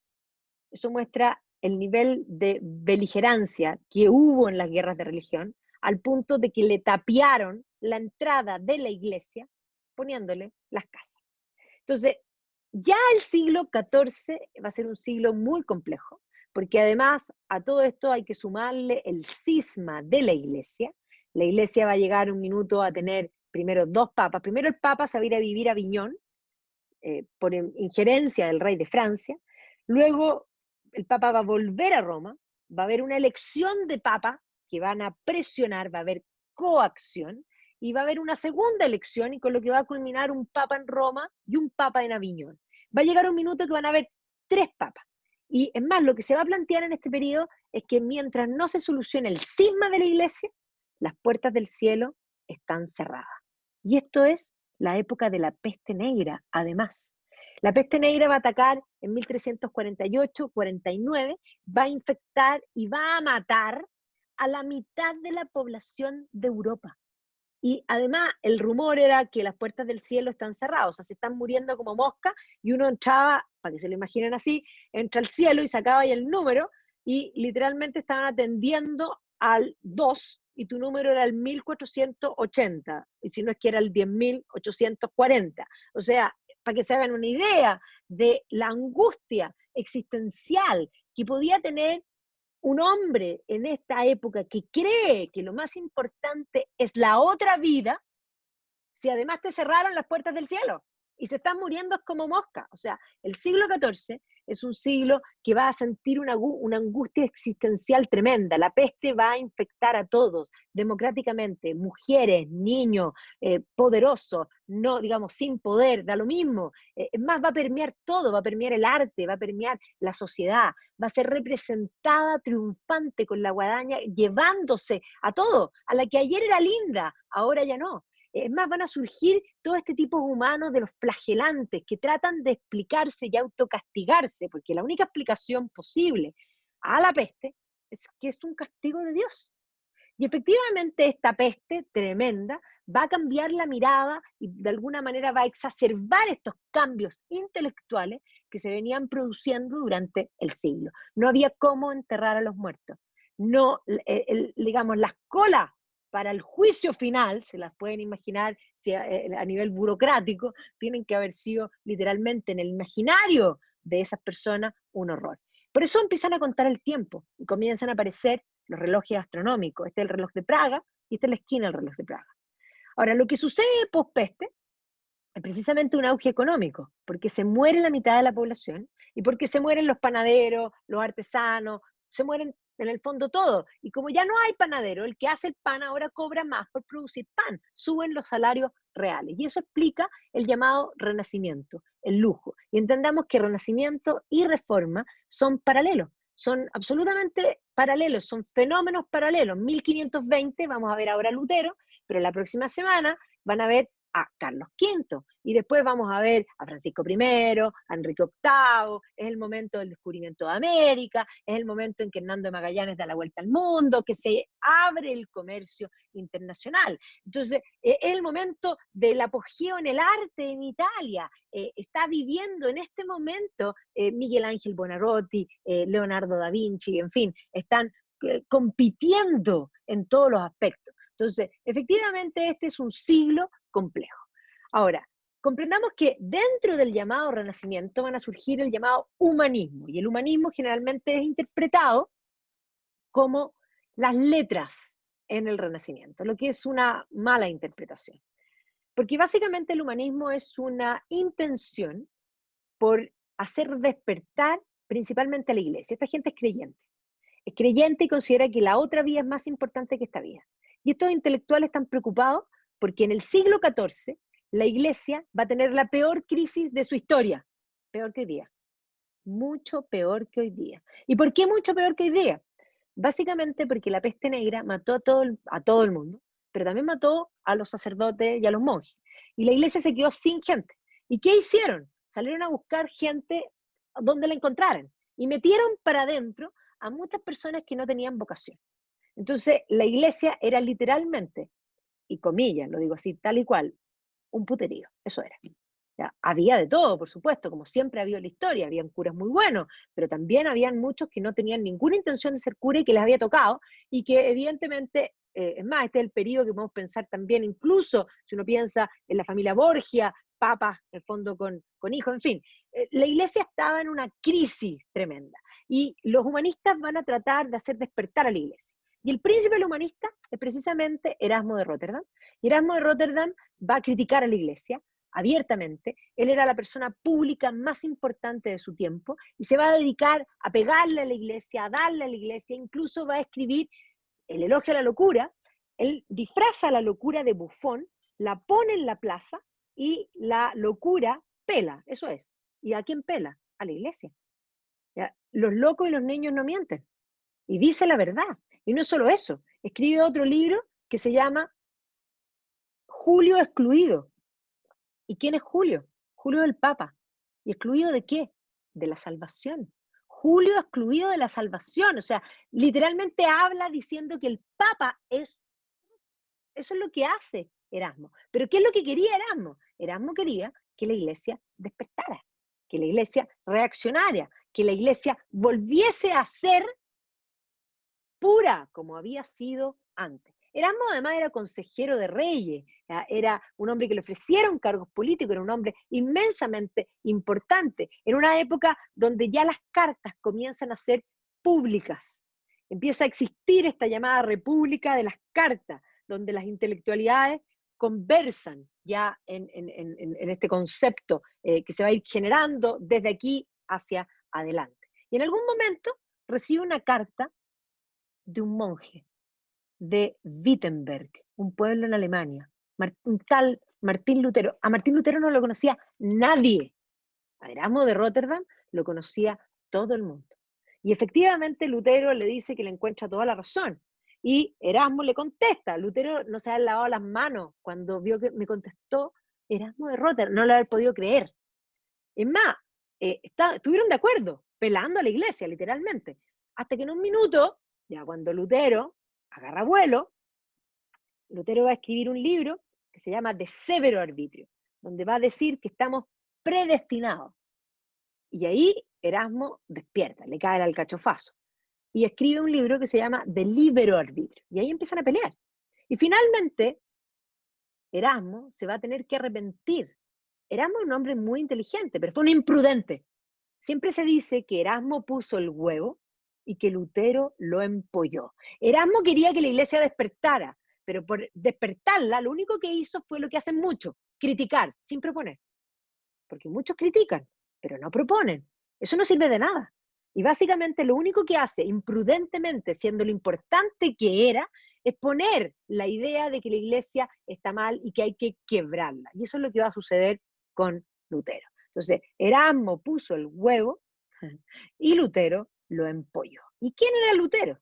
Speaker 1: Eso muestra el nivel de beligerancia que hubo en las guerras de religión, al punto de que le tapiaron la entrada de la iglesia poniéndole las casas. Entonces, ya el siglo XIV va a ser un siglo muy complejo, porque además a todo esto hay que sumarle el cisma de la iglesia. La iglesia va a llegar un minuto a tener primero dos papas. Primero el papa se va a ir a vivir a Aviñón, por injerencia del rey de Francia. Luego el papa va a volver a Roma, va a haber una elección de papa que van a presionar, va a haber coacción, y va a haber una segunda elección, y con lo que va a culminar un papa en Roma y un papa en Aviñón. Va a llegar un minuto que van a haber 3 papas. Y es más, lo que se va a plantear en este periodo es que mientras no se solucione el cisma de la iglesia, las puertas del cielo están cerradas. Y esto es la época de la peste negra, además. La peste negra va a atacar en 1348-49, va a infectar y va a matar a la mitad de la población de Europa. Y además el rumor era que las puertas del cielo están cerradas, o sea, se están muriendo como moscas, y uno entraba, para que se lo imaginen así, entra al cielo y sacaba ahí el número, y literalmente estaban atendiendo al 2, y tu número era el 1480, y si no es que era el 10.840. O sea, para que se hagan una idea de la angustia existencial que podía tener un hombre en esta época que cree que lo más importante es la otra vida, si además te cerraron las puertas del cielo y se están muriendo como moscas? O sea, el siglo XIV es un siglo que va a sentir una angustia existencial tremenda. La peste va a infectar a todos, democráticamente, mujeres, niños, poderosos, no, digamos, sin poder, da lo mismo. Es más, va a permear todo, va a permear el arte, va a permear la sociedad, va a ser representada triunfante con la guadaña, llevándose a todo, a la que ayer era linda, ahora ya no. Es más, van a surgir todo este tipo de humanos de los flagelantes que tratan de explicarse y autocastigarse, porque la única explicación posible a la peste es que es un castigo de Dios. Y efectivamente esta peste tremenda va a cambiar la mirada y de alguna manera va a exacerbar estos cambios intelectuales que se venían produciendo durante el siglo. No había cómo enterrar a los muertos. No, digamos, las colas para el juicio final, se las pueden imaginar si a nivel burocrático, tienen que haber sido literalmente en el imaginario de esas personas un horror. Por eso empiezan a contar el tiempo y comienzan a aparecer los relojes astronómicos. Este es el reloj de Praga y esta es la esquina del reloj de Praga. Ahora, lo que sucede post-peste es precisamente un auge económico, porque se muere la mitad de la población y porque se mueren los panaderos, los artesanos, se mueren en el fondo todo. Y como ya no hay panadero, el que hace el pan ahora cobra más por producir pan, suben los salarios reales. Y eso explica el llamado renacimiento, el lujo. Y entendamos que renacimiento y reforma son paralelos, son absolutamente paralelos, son fenómenos paralelos. 1520 vamos a ver ahora a Lutero, pero la próxima semana van a ver a Carlos V, y después vamos a ver a Francisco I, a Enrique VIII, es el momento del descubrimiento de América, es el momento en que Hernando de Magallanes da la vuelta al mundo, que se abre el comercio internacional. Entonces, es el momento del apogeo en el arte en Italia, está viviendo en este momento Miguel Ángel Buonarroti, Leonardo da Vinci, en fin, están compitiendo en todos los aspectos. Entonces, efectivamente, este es un siglo complejo. Ahora, comprendamos que dentro del llamado Renacimiento van a surgir el llamado humanismo, y el humanismo generalmente es interpretado como las letras en el Renacimiento, lo que es una mala interpretación. Porque básicamente el humanismo es una intención por hacer despertar principalmente a la iglesia. Esta gente es creyente y considera que la otra vida es más importante que esta vida. Y estos intelectuales están preocupados porque en el siglo XIV la iglesia va a tener la peor crisis de su historia, peor que hoy día, mucho peor que hoy día. ¿Y por qué mucho peor que hoy día? Básicamente porque la peste negra mató a todo el mundo, pero también mató a los sacerdotes y a los monjes. Y la iglesia se quedó sin gente. ¿Y qué hicieron? Salieron a buscar gente donde la encontraran y metieron para adentro a muchas personas que no tenían vocación. Entonces, la iglesia era literalmente, y comillas, lo digo así, tal y cual, un puterío, eso era. ¿Ya? Había de todo, por supuesto, como siempre ha habido en la historia, habían curas muy buenos, pero también habían muchos que no tenían ninguna intención de ser cura y que les había tocado, y que evidentemente, es más, este es el periodo que podemos pensar también, incluso si uno piensa en la familia Borgia, papas, en el fondo con hijos, en fin, la iglesia estaba en una crisis tremenda, y los humanistas van a tratar de hacer despertar a la iglesia. Y el príncipe humanista es precisamente Erasmo de Rotterdam, y Erasmo de Rotterdam va a criticar a la iglesia abiertamente. Él era la persona pública más importante de su tiempo y se va a dedicar a pegarle a la iglesia, a darle a la iglesia, incluso va a escribir el elogio a la locura. Él disfraza la locura de bufón, la pone en la plaza y la locura pela, eso es. ¿Y a quién pela? A la iglesia. ¿Ya? Los locos y los niños no mienten. Y dice la verdad. Y no solo eso, escribe otro libro que se llama Julio excluido. ¿Y quién es Julio? Julio el Papa. ¿Y excluido de qué? De la salvación. Julio excluido de la salvación. O sea, literalmente habla diciendo que el Papa es, eso es lo que hace Erasmo. Pero ¿qué es lo que quería Erasmo? Erasmo quería que la iglesia despertara, que la iglesia reaccionara, que la iglesia volviese a ser pura como había sido antes. Erasmo además era consejero de reyes, era un hombre que le ofrecieron cargos políticos, era un hombre inmensamente importante, en una época donde ya las cartas comienzan a ser públicas. empieza a existir esta llamada República de las Cartas, donde las intelectualidades conversan ya en este concepto que se va a ir generando desde aquí hacia adelante. Y en algún momento recibe una carta de un monje de Wittenberg, un pueblo en Alemania, un tal Martín Lutero. A Martín Lutero no lo conocía nadie. A Erasmo de Rotterdam lo conocía todo el mundo. Y efectivamente Lutero le dice que le encuentra toda la razón. Y Erasmo le contesta. Lutero no se había lavado las manos cuando vio que me contestó Erasmo de Rotterdam. No lo había podido creer. Es más, estuvieron de acuerdo, pelando a la iglesia, literalmente. Hasta que en un minuto, ya cuando Lutero agarra vuelo, Lutero va a escribir un libro que se llama De Severo Arbitrio, donde va a decir que estamos predestinados. Y ahí Erasmo despierta, le cae el alcachofazo. Y escribe un libro que se llama De Libero Arbitrio. Y ahí empiezan a pelear. Y finalmente, Erasmo se va a tener que arrepentir. Erasmo es un hombre muy inteligente, pero fue un imprudente. Siempre se dice que Erasmo puso el huevo y que Lutero lo empolló. Erasmo quería que la iglesia despertara, pero por despertarla, lo único que hizo fue lo que hacen muchos, criticar, sin proponer. Porque muchos critican, pero no proponen. Eso no sirve de nada. Y básicamente lo único que hace, imprudentemente, siendo lo importante que era, es poner la idea de que la iglesia está mal y que hay que quebrarla. Y eso es lo que va a suceder con Lutero. Entonces, Erasmo puso el huevo y Lutero lo empolló. ¿Y quién era Lutero?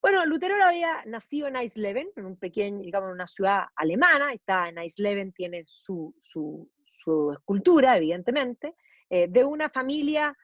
Speaker 1: Bueno, Lutero había nacido en Eisleben, en un pequeño, digamos, una ciudad alemana. Está en Eisleben, tiene su escultura, evidentemente, de una familia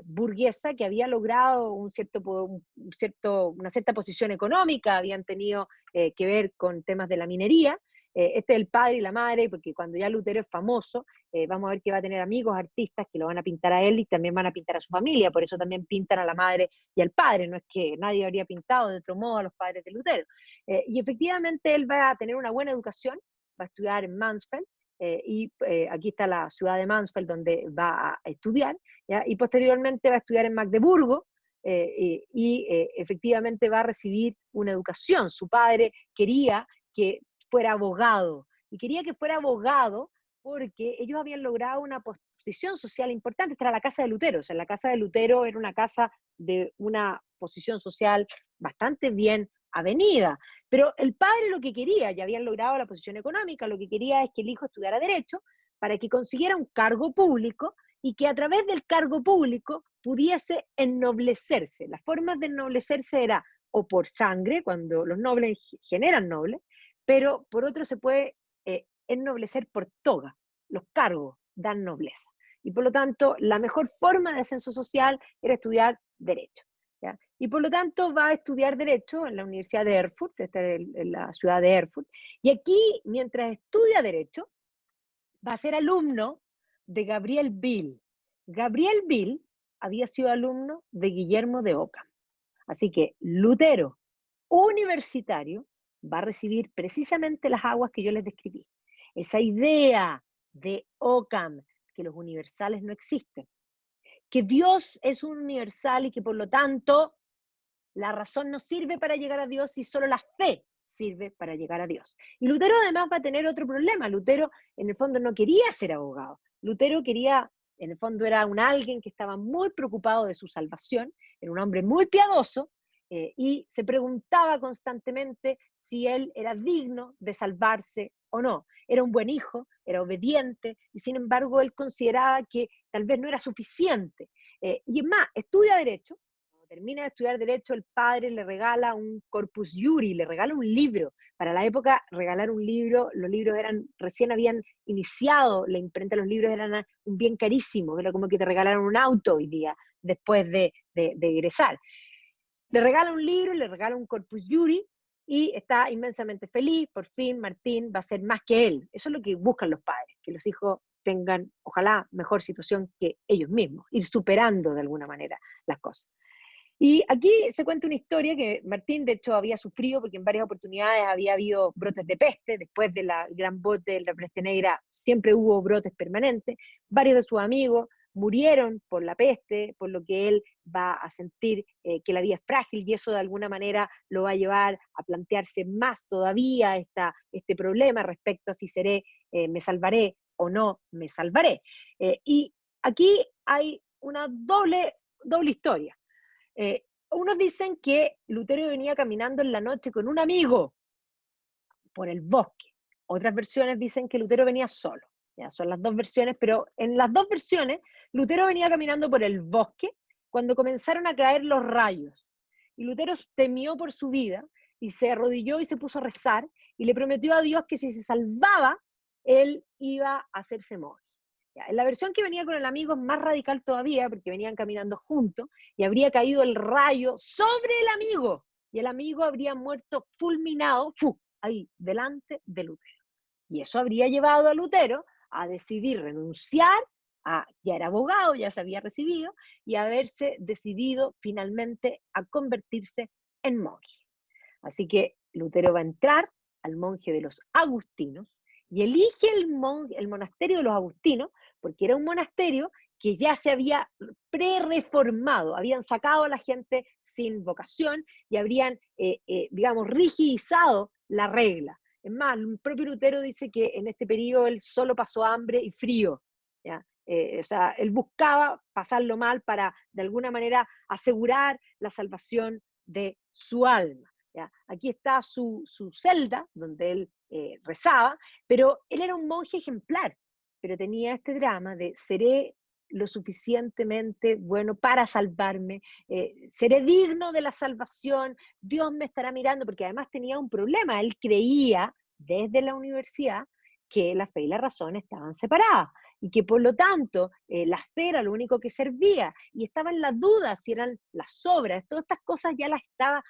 Speaker 1: burguesa que había logrado una cierta posición económica, habían tenido que ver con temas de la minería. Este es el padre y la madre, porque cuando ya Lutero es famoso, vamos a ver que va a tener amigos, artistas que lo van a pintar a él y también van a pintar a su familia, por eso también pintan a la madre y al padre, no es que nadie habría pintado de otro modo a los padres de Lutero. Y efectivamente él va a tener una buena educación, va a estudiar en Mansfeld, aquí está la ciudad de Mansfeld donde va a estudiar, ¿ya? Y posteriormente va a estudiar en Magdeburgo, efectivamente va a recibir una educación. Su padre quería que fuera abogado, y quería que fuera abogado porque ellos habían logrado una posición social importante. Esta era la casa de Lutero, o sea, la casa de Lutero era una casa de una posición social bastante bien avenida, pero el padre lo que quería, ya habían logrado la posición económica, lo que quería es que el hijo estudiara Derecho para que consiguiera un cargo público y que a través del cargo público pudiese ennoblecerse. Las formas de ennoblecerse era o por sangre, cuando los nobles generan nobles, pero por otro se puede ennoblecer por toga. Los cargos dan nobleza. Y por lo tanto, la mejor forma de ascenso social era estudiar Derecho. ¿Ya? Y por lo tanto va a estudiar Derecho en la Universidad de Erfurt, esta es la ciudad de Erfurt, y aquí, mientras estudia Derecho, va a ser alumno de Gabriel Bill. Gabriel Bill había sido alumno de Guillermo de Ockham. Así que Lutero, universitario, va a recibir precisamente las aguas que yo les describí. Esa idea de Ockham, que los universales no existen, que Dios es un universal y que por lo tanto la razón no sirve para llegar a Dios y solo la fe sirve para llegar a Dios. Y Lutero además va a tener otro problema. Lutero en el fondo no quería ser abogado. Lutero quería, en el fondo era alguien que estaba muy preocupado de su salvación, era un hombre muy piadoso, y se preguntaba constantemente si él era digno de salvarse o no. Era un buen hijo, era obediente, y sin embargo él consideraba que tal vez no era suficiente. Y es más, estudia Derecho. Cuando termina de estudiar Derecho, el padre le regala un Corpus Juris, le regala un libro. Para la época, regalar un libro, los libros recién habían iniciado la imprenta, los libros eran un bien carísimo, era como que te regalaran un auto hoy día, después de egresar. Le regala un libro, le regala un Corpus Juris, y está inmensamente feliz. Por fin Martín va a ser más que él. Eso es lo que buscan los padres, que los hijos tengan, ojalá, mejor situación que ellos mismos, ir superando de alguna manera las cosas. Y aquí se cuenta una historia que Martín, de hecho, había sufrido porque en varias oportunidades había habido brotes de peste. Después de la gran bote de la peste negra siempre hubo brotes permanentes. Varios de sus amigos murieron por la peste, por lo que él va a sentir que la vida es frágil y eso de alguna manera lo va a llevar a plantearse más todavía este problema respecto a si me salvaré o no me salvaré. Y aquí hay una doble historia. Unos dicen que Lutero venía caminando en la noche con un amigo por el bosque. Otras versiones dicen que Lutero venía solo. Ya, son las dos versiones, pero en las dos versiones, Lutero venía caminando por el bosque cuando comenzaron a caer los rayos. Y Lutero temió por su vida y se arrodilló y se puso a rezar y le prometió a Dios que si se salvaba, él iba a hacerse monje. Ya, en la versión que venía con el amigo es más radical todavía, porque venían caminando juntos y habría caído el rayo sobre el amigo y el amigo habría muerto fulminado, ahí, delante de Lutero. Y eso habría llevado a Lutero a decidir renunciar, ya era abogado, ya se había recibido, y haberse decidido finalmente a convertirse en monje. Así que Lutero va a entrar al monje de los agustinos y elige el monasterio de los agustinos porque era un monasterio que ya se había pre-reformado, habían sacado a la gente sin vocación y habrían, digamos, rigidizado la regla. Es más, el propio Lutero dice que en este periodo él solo pasó hambre y frío, ¿ya? O sea, él buscaba pasarlo mal para, de alguna manera, asegurar la salvación de su alma. ¿Ya? Aquí está su celda, donde él rezaba, pero él era un monje ejemplar, pero tenía este drama de seré lo suficientemente bueno para salvarme, seré digno de la salvación, Dios me estará mirando, porque además tenía un problema, él creía desde la universidad que la fe y la razón estaban separadas, y que por lo tanto la fe era lo único que servía, y estaba en la duda si eran las obras, todas estas cosas ya las estaba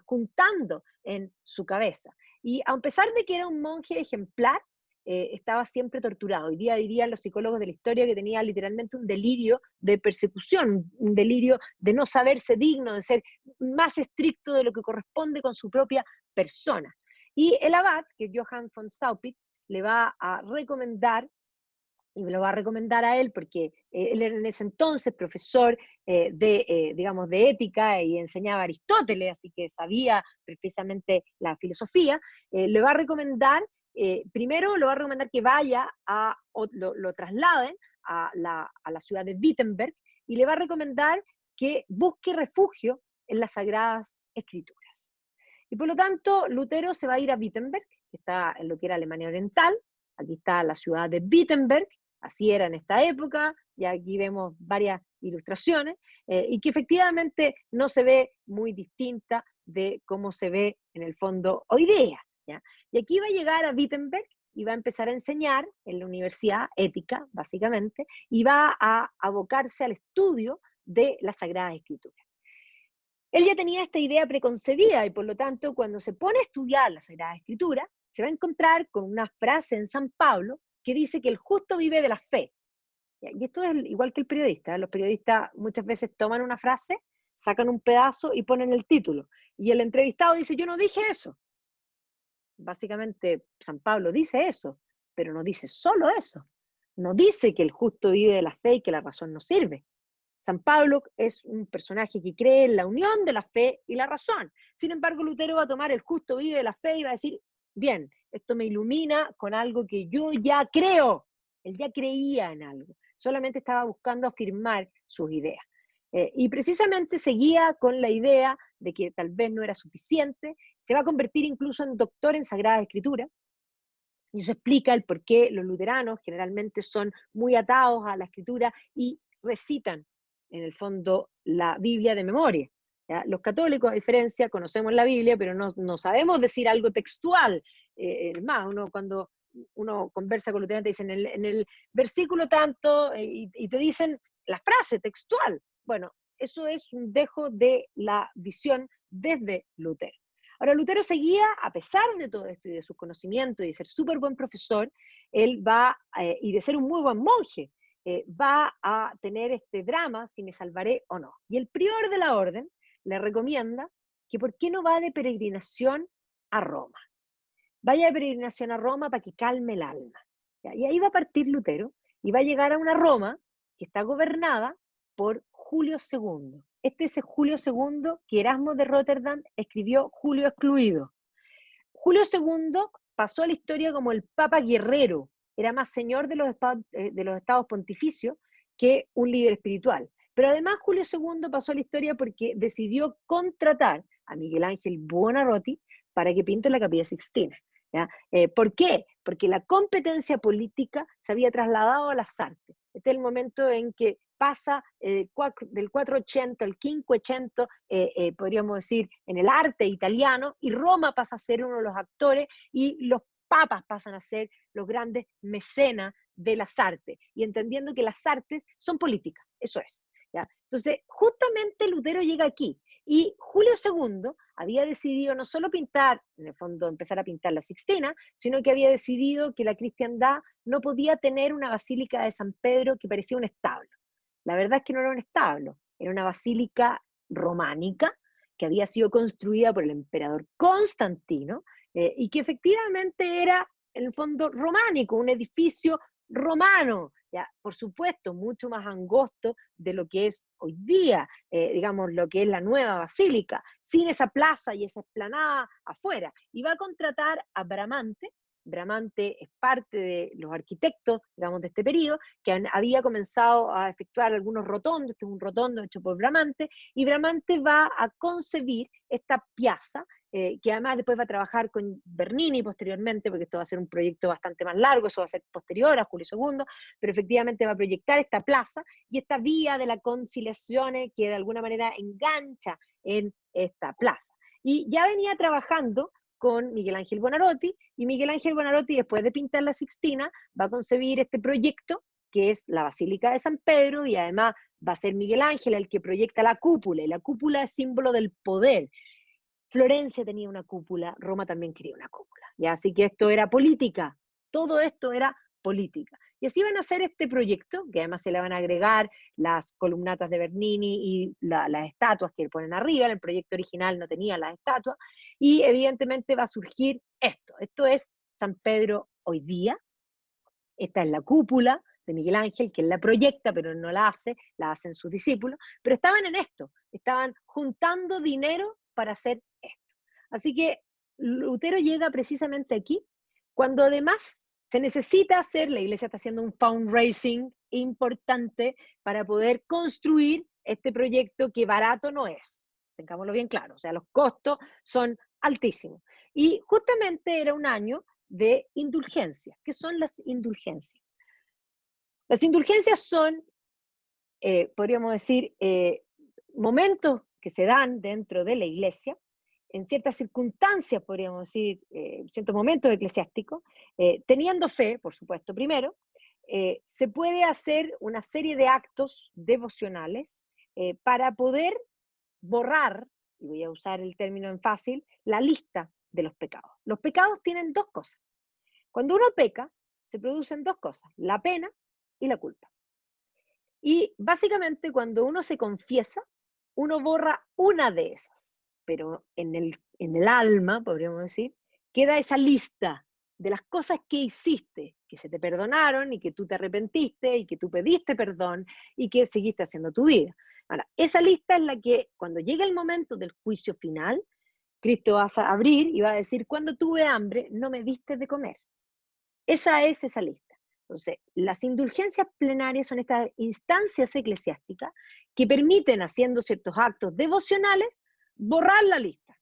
Speaker 1: juntando en su cabeza. Y a pesar de que era un monje ejemplar, estaba siempre torturado. Hoy día dirían los psicólogos de la historia que tenía literalmente un delirio de persecución, un delirio de no saberse digno, de ser más estricto de lo que corresponde con su propia persona. Y el abad, que es Johann von Staupitz, le va a recomendar, y me lo va a recomendar a él porque él era en ese entonces profesor digamos, de ética y enseñaba Aristóteles, así que sabía precisamente la filosofía, le va a recomendar, primero le va a recomendar que vaya lo trasladen a la ciudad de Wittenberg y le va a recomendar que busque refugio en las Sagradas Escrituras. Y por lo tanto, Lutero se va a ir a Wittenberg, que está en lo que era Alemania Oriental. Aquí está la ciudad de Wittenberg, así era en esta época, y aquí vemos varias ilustraciones, y que efectivamente no se ve muy distinta de cómo se ve en el fondo hoy día, ¿ya? Y aquí va a llegar a Wittenberg y va a empezar a enseñar en la universidad ética, básicamente, y va a abocarse al estudio de la Sagrada Escritura. Él ya tenía esta idea preconcebida y por lo tanto cuando se pone a estudiar la Sagrada Escritura, se va a encontrar con una frase en San Pablo que dice que el justo vive de la fe. Y esto es igual que el periodista. Los periodistas muchas veces toman una frase, sacan un pedazo y ponen el título. Y el entrevistado dice, yo no dije eso. Básicamente San Pablo dice eso, pero no dice solo eso. No dice que el justo vive de la fe y que la razón no sirve. San Pablo es un personaje que cree en la unión de la fe y la razón. Sin embargo, Lutero va a tomar el justo vive de la fe y va a decir, bien, esto me ilumina con algo que yo ya creo. Él ya creía en algo, solamente estaba buscando afirmar sus ideas. Y precisamente seguía con la idea de que tal vez no era suficiente, se va a convertir incluso en doctor en Sagrada Escritura, y eso explica el por qué los luteranos generalmente son muy atados a la escritura y recitan, en el fondo, la Biblia de memoria. ¿Ya? Los católicos, a diferencia, conocemos la Biblia, pero no sabemos decir algo textual. Es más, cuando uno conversa con luteranos, te dicen en el versículo tanto, y te dicen la frase textual. Bueno, eso es un dejo de la visión desde Lutero. Ahora, Lutero seguía, a pesar de todo esto y de sus conocimientos y de ser súper buen profesor, él va, y de ser un muy buen monje, va a tener este drama, si me salvaré o no. Y el prior de la orden le recomienda que por qué no va de peregrinación a Roma. Vaya de peregrinación a Roma para que calme el alma. ¿Ya? Y ahí va a partir Lutero y va a llegar a una Roma que está gobernada por Julio II. Este es el Julio II que Erasmo de Rotterdam escribió Julio Excluido. Julio II pasó a la historia como el Papa guerrero, era más señor de los estados pontificios que un líder espiritual. Pero además Julio II pasó a la historia porque decidió contratar a Miguel Ángel Buonarroti para que pinte la Capilla Sixtina. ¿Ya? ¿Por qué? Porque la competencia política se había trasladado a las artes. Este es el momento en que pasa del 480 al 580, podríamos decir, en el arte italiano, y Roma pasa a ser uno de los actores, y los papas pasan a ser los grandes mecenas de las artes, y entendiendo que las artes son políticas, eso es. ¿Ya? Entonces, justamente Lutero llega aquí, y Julio II había decidido no solo pintar, en el fondo empezar a pintar la Sixtina, sino que había decidido que la cristiandad no podía tener una basílica de San Pedro que parecía un establo. La verdad es que no era un establo, era una basílica románica que había sido construida por el emperador Constantino y que efectivamente era, en el fondo, románico, un edificio romano, ya, por supuesto, mucho más angosto de lo que es hoy día, digamos, lo que es la nueva basílica, sin esa plaza y esa explanada afuera. Y va a contratar a Bramante. Bramante es parte de los arquitectos, digamos, de este periodo, que había comenzado a efectuar algunos rotondos, este es un rotondo hecho por Bramante, y Bramante va a concebir esta piazza, que además después va a trabajar con Bernini posteriormente, porque esto va a ser un proyecto bastante más largo, eso va a ser posterior a Julio II, pero efectivamente va a proyectar esta plaza y esta vía de la conciliazione que de alguna manera engancha en esta plaza. Y ya venía trabajando con Miguel Ángel Buonarroti, y Miguel Ángel Buonarroti, después de pintar la Sixtina, va a concebir este proyecto, que es la Basílica de San Pedro, y además va a ser Miguel Ángel el que proyecta la cúpula, y la cúpula es símbolo del poder. Florencia tenía una cúpula, Roma también quería una cúpula, ¿ya? Así que esto era política, todo esto era política. Y así van a hacer este proyecto, que además se le van a agregar las columnatas de Bernini y las estatuas que le ponen arriba. En el proyecto original no tenía las estatuas, y evidentemente va a surgir esto. Esto es San Pedro hoy día, esta es la cúpula de Miguel Ángel, que él la proyecta, pero no la hacen sus discípulos, pero estaban en esto, estaban juntando dinero para hacer esto. Así que Lutero llega precisamente aquí, cuando además se necesita hacer, la iglesia está haciendo un fundraising importante para poder construir este proyecto que barato no es, tengámoslo bien claro, o sea, los costos son altísimos. Y justamente era un año de indulgencias. ¿Qué son las indulgencias? Las indulgencias son, podríamos decir, momentos que se dan dentro de la iglesia, en ciertas circunstancias, podríamos decir, ciertos momentos eclesiásticos, teniendo fe, por supuesto, primero, se puede hacer una serie de actos devocionales para poder borrar, y voy a usar el término en fácil, la lista de los pecados. Los pecados tienen dos cosas. Cuando uno peca, se producen dos cosas, la pena y la culpa. Y básicamente cuando uno se confiesa, uno borra una de esas, pero en el alma, podríamos decir, queda esa lista de las cosas que hiciste, que se te perdonaron y que tú te arrepentiste y que tú pediste perdón y que seguiste haciendo tu vida. Ahora, esa lista es la que cuando llega el momento del juicio final, Cristo va a abrir y va a decir, cuando tuve hambre, no me diste de comer. Esa es esa lista. Entonces, las indulgencias plenarias son estas instancias eclesiásticas que permiten, haciendo ciertos actos devocionales, borrar la lista,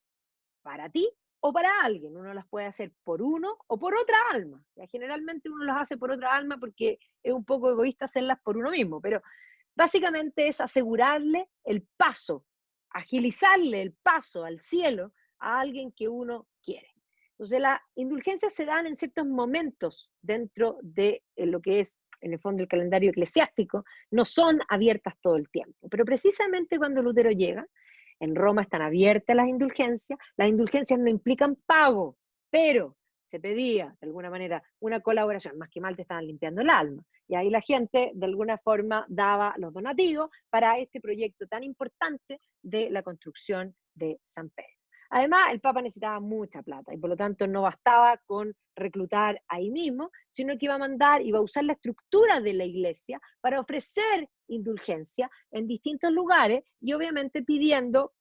Speaker 1: para ti o para alguien. Uno las puede hacer por uno o por otra alma. Ya, generalmente uno las hace por otra alma porque es un poco egoísta hacerlas por uno mismo, pero básicamente es asegurarle el paso, agilizarle el paso al cielo a alguien que uno quiere. Entonces las indulgencias se dan en ciertos momentos dentro de lo que es, en el fondo, el calendario eclesiástico, no son abiertas todo el tiempo. Pero precisamente cuando Lutero llega, en Roma están abiertas las indulgencias no implican pago, pero se pedía, de alguna manera, una colaboración, más que mal te estaban limpiando el alma. Y ahí la gente, de alguna forma, daba los donativos para este proyecto tan importante de la construcción de San Pedro. Además, el Papa necesitaba mucha plata y por lo tanto no bastaba con reclutar ahí mismo, sino que iba a mandar, iba a usar la estructura de la iglesia para ofrecer indulgencia en distintos lugares y obviamente pidiendo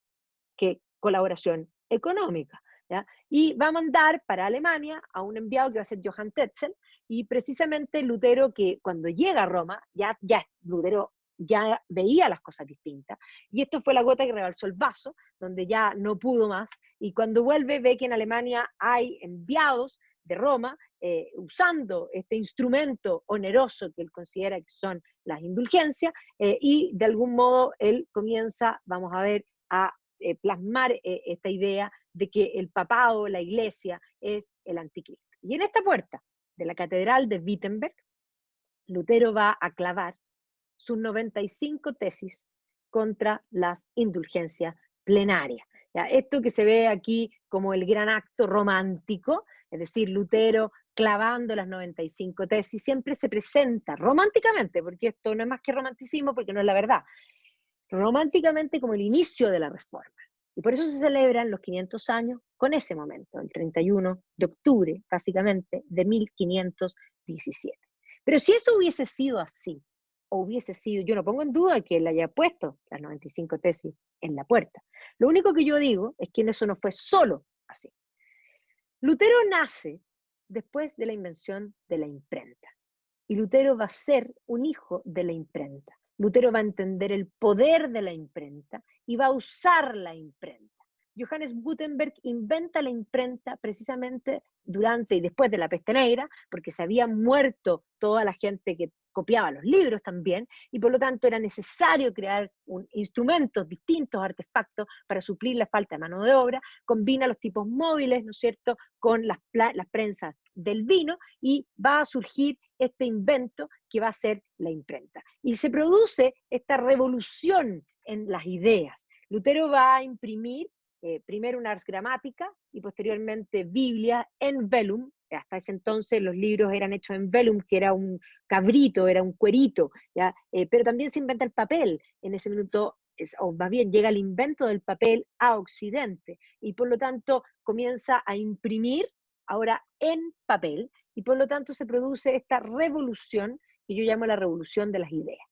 Speaker 1: que colaboración económica. ¿Ya? Y va a mandar para Alemania a un enviado que va a ser Johann Tetzel, y precisamente Lutero, que cuando llega a Roma, Lutero ya veía las cosas distintas, y esto fue la gota que rebalsó el vaso, donde ya no pudo más, y cuando vuelve ve que en Alemania hay enviados de Roma usando este instrumento oneroso que él considera que son las indulgencias, y de algún modo él comienza, vamos a ver, a plasmar esta idea de que el papado, la iglesia, es el anticristo. Y en esta puerta de la catedral de Wittenberg, Lutero va a clavar sus 95 tesis contra las indulgencias plenarias. ¿Ya? Esto que se ve aquí como el gran acto romántico, es decir, Lutero clavando las 95 tesis, siempre se presenta románticamente, porque esto no es más que romanticismo, porque no es la verdad, románticamente como el inicio de la reforma. Y por eso se celebran los 500 años con ese momento, el 31 de octubre, básicamente, de 1517. Pero si eso hubiese sido así, o hubiese sido, yo no pongo en duda que él haya puesto las 95 tesis en la puerta. Lo único que yo digo es que eso no fue solo así. Lutero nace después de la invención de la imprenta. Y Lutero va a ser un hijo de la imprenta. Lutero va a entender el poder de la imprenta y va a usar la imprenta. Johannes Gutenberg inventa la imprenta precisamente durante y después de la peste negra, porque se había muerto toda la gente que copiaba los libros también, y por lo tanto era necesario crear instrumentos distintos, artefactos, para suplir la falta de mano de obra. Combina los tipos móviles, ¿no es cierto?, con las prensas del vino, y va a surgir este invento que va a ser la imprenta. Y se produce esta revolución en las ideas. Lutero va a imprimir primero una Ars Grammatica y posteriormente Biblia en vellum. Hasta ese entonces los libros eran hechos en vellum, que era un cabrito, era un cuerito, ¿ya? Pero también se inventa el papel. En ese minuto, o más bien llega el invento del papel a Occidente, y por lo tanto comienza a imprimir ahora en papel, y por lo tanto se produce esta revolución que yo llamo la revolución de las ideas.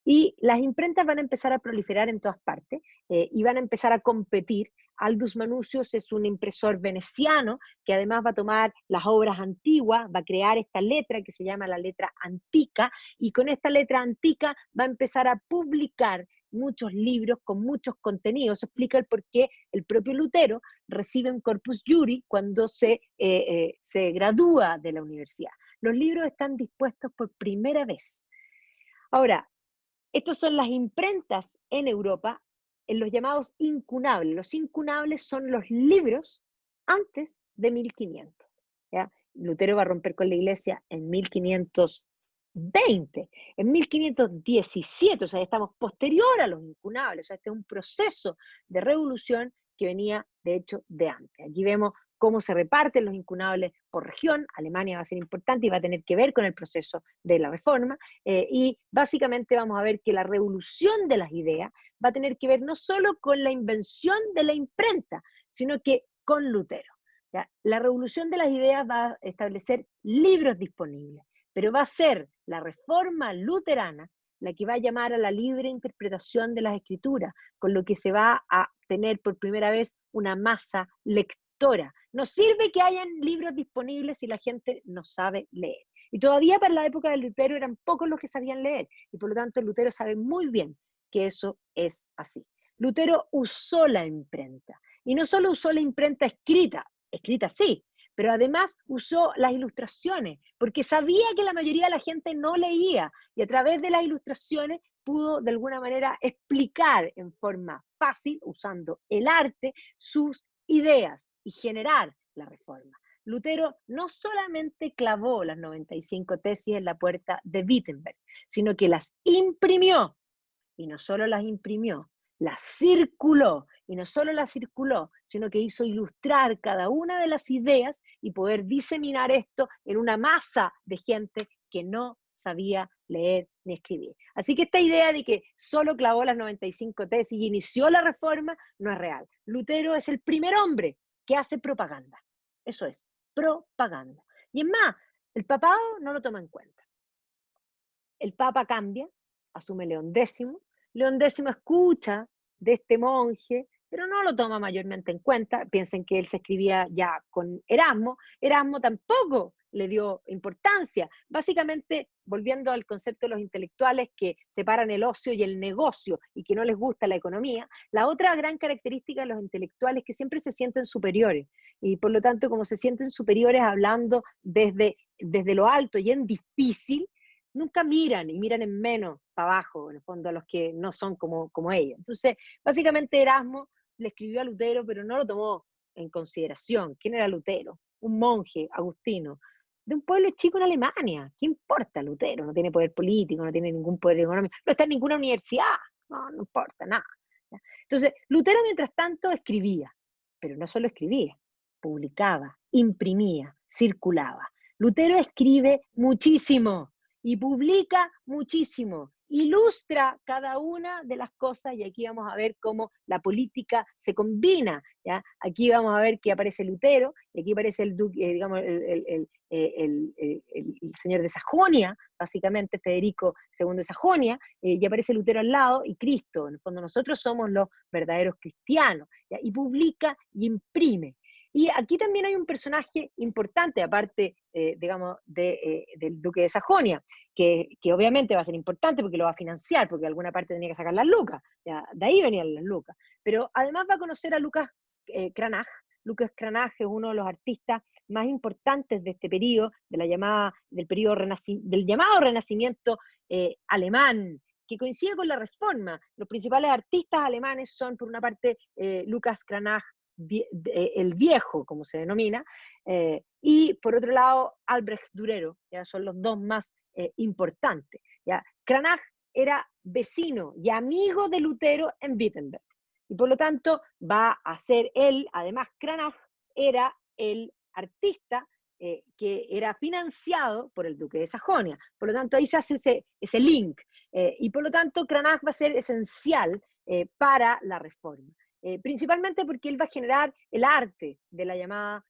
Speaker 1: Y las imprentas van a empezar a proliferar en todas partes y van a empezar a competir. Aldus Manutius es un impresor veneciano que además va a tomar las obras antiguas, va a crear esta letra que se llama la letra antica, y con esta letra antica va a empezar a publicar muchos libros con muchos contenidos. Eso explica el por qué el propio Lutero recibe un corpus juris cuando se gradúa de la universidad. Los libros están dispuestos por primera vez. Ahora, estas son las imprentas en Europa, en los llamados incunables. Los incunables son los libros antes de 1500. ¿Ya? Lutero va a romper con la iglesia en 1520. En 1517, o sea, estamos posterior a los incunables. O sea, este es un proceso de revolución que venía, de hecho, de antes. Aquí vemos cómo se reparten los incunables por región. Alemania va a ser importante y va a tener que ver con el proceso de la reforma, y básicamente vamos a ver que la revolución de las ideas va a tener que ver no solo con la invención de la imprenta, sino que con Lutero. ¿Ya? La revolución de las ideas va a establecer libros disponibles, pero va a ser la reforma luterana la que va a llamar a la libre interpretación de las escrituras, con lo que se va a tener por primera vez una masa lectora. No sirve que hayan libros disponibles si la gente no sabe leer. Y todavía para la época de Lutero eran pocos los que sabían leer, y por lo tanto Lutero sabe muy bien que eso es así. Lutero usó la imprenta, y no solo usó la imprenta escrita sí, pero además usó las ilustraciones, porque sabía que la mayoría de la gente no leía, y a través de las ilustraciones pudo de alguna manera explicar en forma fácil, usando el arte, sus ideas y generar la reforma. Lutero no solamente clavó las 95 tesis en la puerta de Wittenberg, sino que las imprimió, y no solo las imprimió, las circuló, y no solo las circuló, sino que hizo ilustrar cada una de las ideas y poder diseminar esto en una masa de gente que no sabía leer ni escribir. Así que esta idea de que solo clavó las 95 tesis y inició la reforma no es real. Lutero es el primer hombre que hace propaganda. Eso es, propaganda. Y es más, el papado no lo toma en cuenta. El papa cambia, asume León X. León X escucha de este monje, pero no lo toma mayormente en cuenta. Piensen que él se escribía ya con Erasmo. Erasmo tampoco le dio importancia. Básicamente, volviendo al concepto de los intelectuales que separan el ocio y el negocio y que no les gusta la economía, la otra gran característica de los intelectuales es que siempre se sienten superiores. Y por lo tanto, como se sienten superiores hablando desde lo alto y en difícil, nunca miran y miran en menos para abajo, en el fondo, a los que no son como ellos. Entonces, básicamente Erasmo le escribió a Lutero, pero no lo tomó en consideración. ¿Quién era Lutero? Un monje agustino de un pueblo chico en Alemania. ¿Qué importa Lutero? No tiene poder político, no tiene ningún poder económico, no está en ninguna universidad, no importa nada. Entonces, Lutero mientras tanto escribía, pero no solo escribía, publicaba, imprimía, circulaba. Lutero escribe muchísimo y publica muchísimo, ilustra cada una de las cosas, y aquí vamos a ver cómo la política se combina, ¿ya? Aquí vamos a ver que aparece Lutero, y aquí aparece el duque, digamos, el señor de Sajonia, básicamente Federico II de Sajonia, y aparece Lutero al lado, y Cristo, en el fondo nosotros somos los verdaderos cristianos, ¿ya? Y publica y imprime. Y aquí también hay un personaje importante, aparte, digamos, del duque de Sajonia, que obviamente va a ser importante porque lo va a financiar, porque de alguna parte tenía que sacar las lucas, ya, de ahí venían las lucas. Pero además va a conocer a Lucas Cranach. Lucas Cranach es uno de los artistas más importantes de este periodo, del llamado Renacimiento alemán, que coincide con la Reforma. Los principales artistas alemanes son, por una parte, Lucas Cranach, el viejo, como se denomina, y por otro lado Albrecht Durero, ya son los dos más importantes. ¿Ya? Cranach era vecino y amigo de Lutero en Wittenberg, y por lo tanto va a ser él, además Cranach era el artista que era financiado por el duque de Sajonia, por lo tanto ahí se hace ese link, y por lo tanto Cranach va a ser esencial para la Reforma. Principalmente porque él va a generar el arte de la llamada,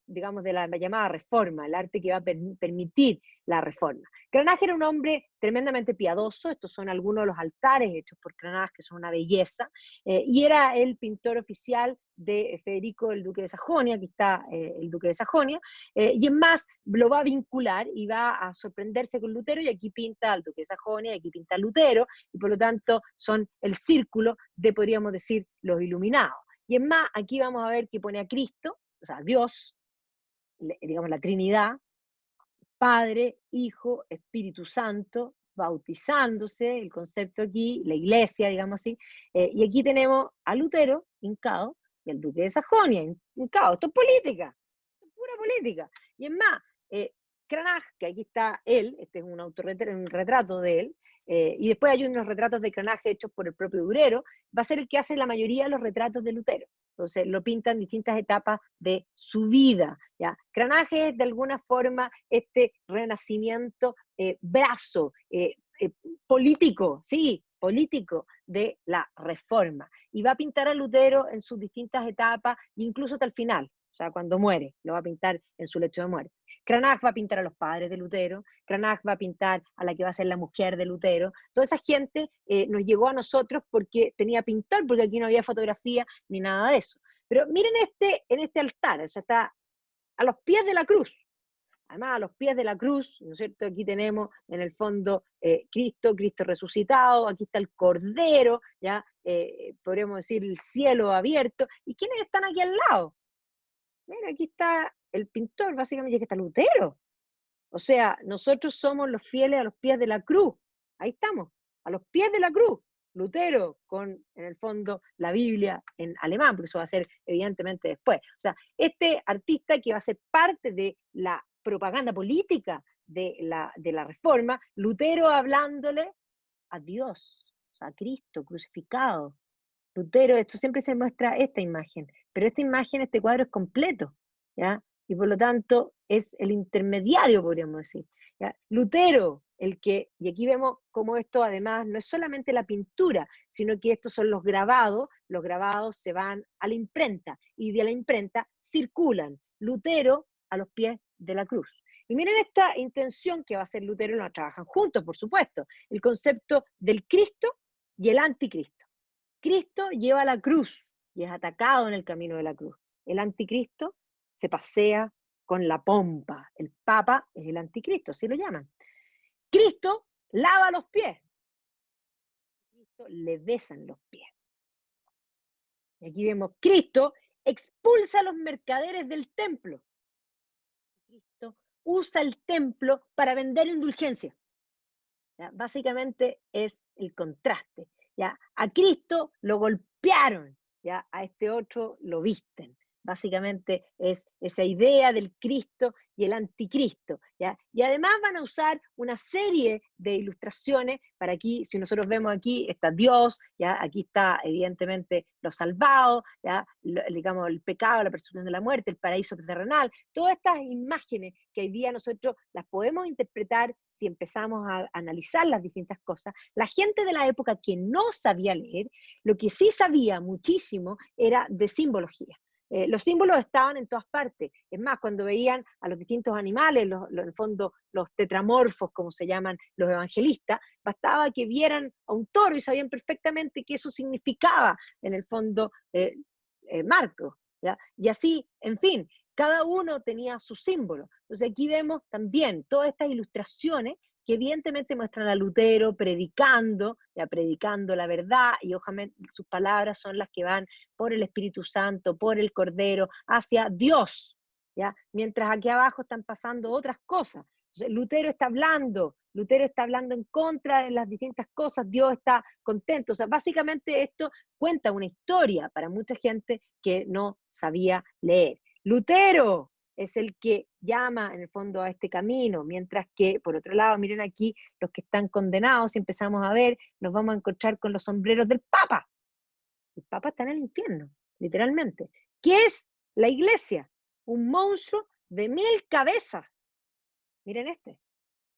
Speaker 1: digamos, de la llamada reforma, el arte que va a permitir la reforma. Cranach era un hombre tremendamente piadoso, estos son algunos de los altares hechos por Cranach, que son una belleza, y era el pintor oficial de Federico, el duque de Sajonia, aquí está el duque de Sajonia, y es más, lo va a vincular y va a sorprenderse con Lutero, y aquí pinta al duque de Sajonia, y aquí pinta a Lutero, y por lo tanto son el círculo de, podríamos decir, los iluminados. Y es más, aquí vamos a ver que pone a Cristo, o sea, Dios, digamos la Trinidad, Padre, Hijo, Espíritu Santo, bautizándose, el concepto aquí, la iglesia, digamos así, y aquí tenemos a Lutero, hincado, y al duque de Sajonia, hincado. Esto es política, esto es pura política. Y es más, Cranach, que aquí está él, este es un retrato de él, y después hay unos retratos de Cranach hechos por el propio Durero, va a ser el que hace la mayoría de los retratos de Lutero. Entonces lo pinta en distintas etapas de su vida. ¿Ya? Cranach es de alguna forma este renacimiento brazo político, sí, político de la Reforma. Y va a pintar a Lutero en sus distintas etapas, incluso hasta el final, o sea, cuando muere, lo va a pintar en su lecho de muerte. Cranach va a pintar a los padres de Lutero, Cranach va a pintar a la que va a ser la mujer de Lutero. Toda esa gente nos llegó a nosotros porque tenía pintor, porque aquí no había fotografía ni nada de eso. Pero miren en este altar, o sea, está a los pies de la cruz. Además, a los pies de la cruz, ¿no es cierto? Aquí tenemos en el fondo Cristo resucitado, aquí está el Cordero, ¿ya? Podríamos decir el cielo abierto. ¿Y quiénes están aquí al lado? Mira, aquí está el pintor, básicamente, aquí está Lutero. O sea, nosotros somos los fieles a los pies de la cruz. Ahí estamos, a los pies de la cruz. Lutero con, en el fondo, la Biblia en alemán, porque eso va a ser evidentemente después. O sea, este artista que va a ser parte de la propaganda política de la Reforma, Lutero hablándole a Dios, o sea, a Cristo crucificado. Lutero, esto siempre se muestra esta imagen, pero esta imagen, este cuadro es completo, ¿ya? Y por lo tanto es el intermediario, podríamos decir. ¿Ya? Lutero y aquí vemos cómo esto además no es solamente la pintura, sino que estos son los grabados se van a la imprenta, y de la imprenta circulan. Lutero a los pies de la cruz. Y miren esta intención que va a hacer Lutero, y lo trabajan juntos, por supuesto, el concepto del Cristo y el anticristo. Cristo lleva la cruz y es atacado en el camino de la cruz. El anticristo se pasea con la pompa. El Papa es el anticristo, así lo llaman. Cristo lava los pies. Cristo le besan los pies. Y aquí vemos, Cristo expulsa a los mercaderes del templo. Cristo usa el templo para vender indulgencia. ¿Ya? Básicamente es el contraste. ¿Ya? A Cristo lo golpearon, ¿ya? A este otro lo visten. Básicamente es esa idea del Cristo y el anticristo, ¿ya? Y además van a usar una serie de ilustraciones para aquí, si nosotros vemos aquí, está Dios, ¿ya? Aquí está evidentemente los salvados, ¿ya? Digamos, el pecado, la persecución de la muerte, el paraíso terrenal, todas estas imágenes que hoy día nosotros las podemos interpretar si empezamos a analizar las distintas cosas. La gente de la época que no sabía leer, lo que sí sabía muchísimo era de simbología. Los símbolos estaban en todas partes. Es más, cuando veían a los distintos animales, en el fondo los tetramorfos, como se llaman los evangelistas, bastaba que vieran a un toro y sabían perfectamente qué eso significaba, en el fondo, Marcos. ¿Ya? Y así, en fin, cada uno tenía su símbolo. Entonces aquí vemos también todas estas ilustraciones que evidentemente muestran a Lutero predicando, ya predicando la verdad, y ojalá sus palabras son las que van por el Espíritu Santo, por el Cordero, hacia Dios, ¿ya? Mientras aquí abajo están pasando otras cosas. Entonces, Lutero está hablando en contra de las distintas cosas, Dios está contento. O sea, básicamente esto cuenta una historia para mucha gente que no sabía leer. Lutero es el que llama en el fondo a este camino, mientras que, por otro lado, miren aquí los que están condenados, si empezamos a ver, nos vamos a encontrar con los sombreros del Papa. El Papa está en el infierno, literalmente. ¿Qué es la iglesia? Un monstruo de 1000 cabezas. Miren este.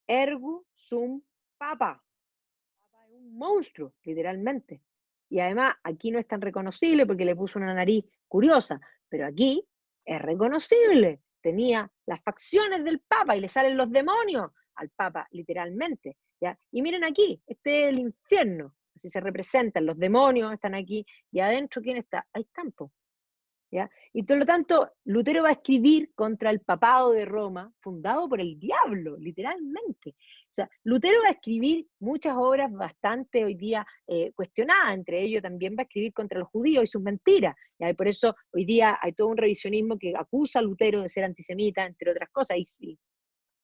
Speaker 1: Ergo sum Papa. Papa es un monstruo, literalmente. Y además, aquí no es tan reconocible porque le puso una nariz curiosa, pero aquí es reconocible. Tenía las facciones del Papa y le salen los demonios al Papa, literalmente. ¿Ya? Y miren aquí, este es el infierno. Así se representan, los demonios están aquí, y adentro, ¿quién está? Hay campo. ¿Ya? Y por lo tanto, Lutero va a escribir contra el papado de Roma, fundado por el diablo, literalmente. O sea, Lutero va a escribir muchas obras bastante hoy día cuestionadas, entre ellos también va a escribir contra los judíos y sus mentiras, ¿ya? Y por eso hoy día hay todo un revisionismo que acusa a Lutero de ser antisemita, entre otras cosas, y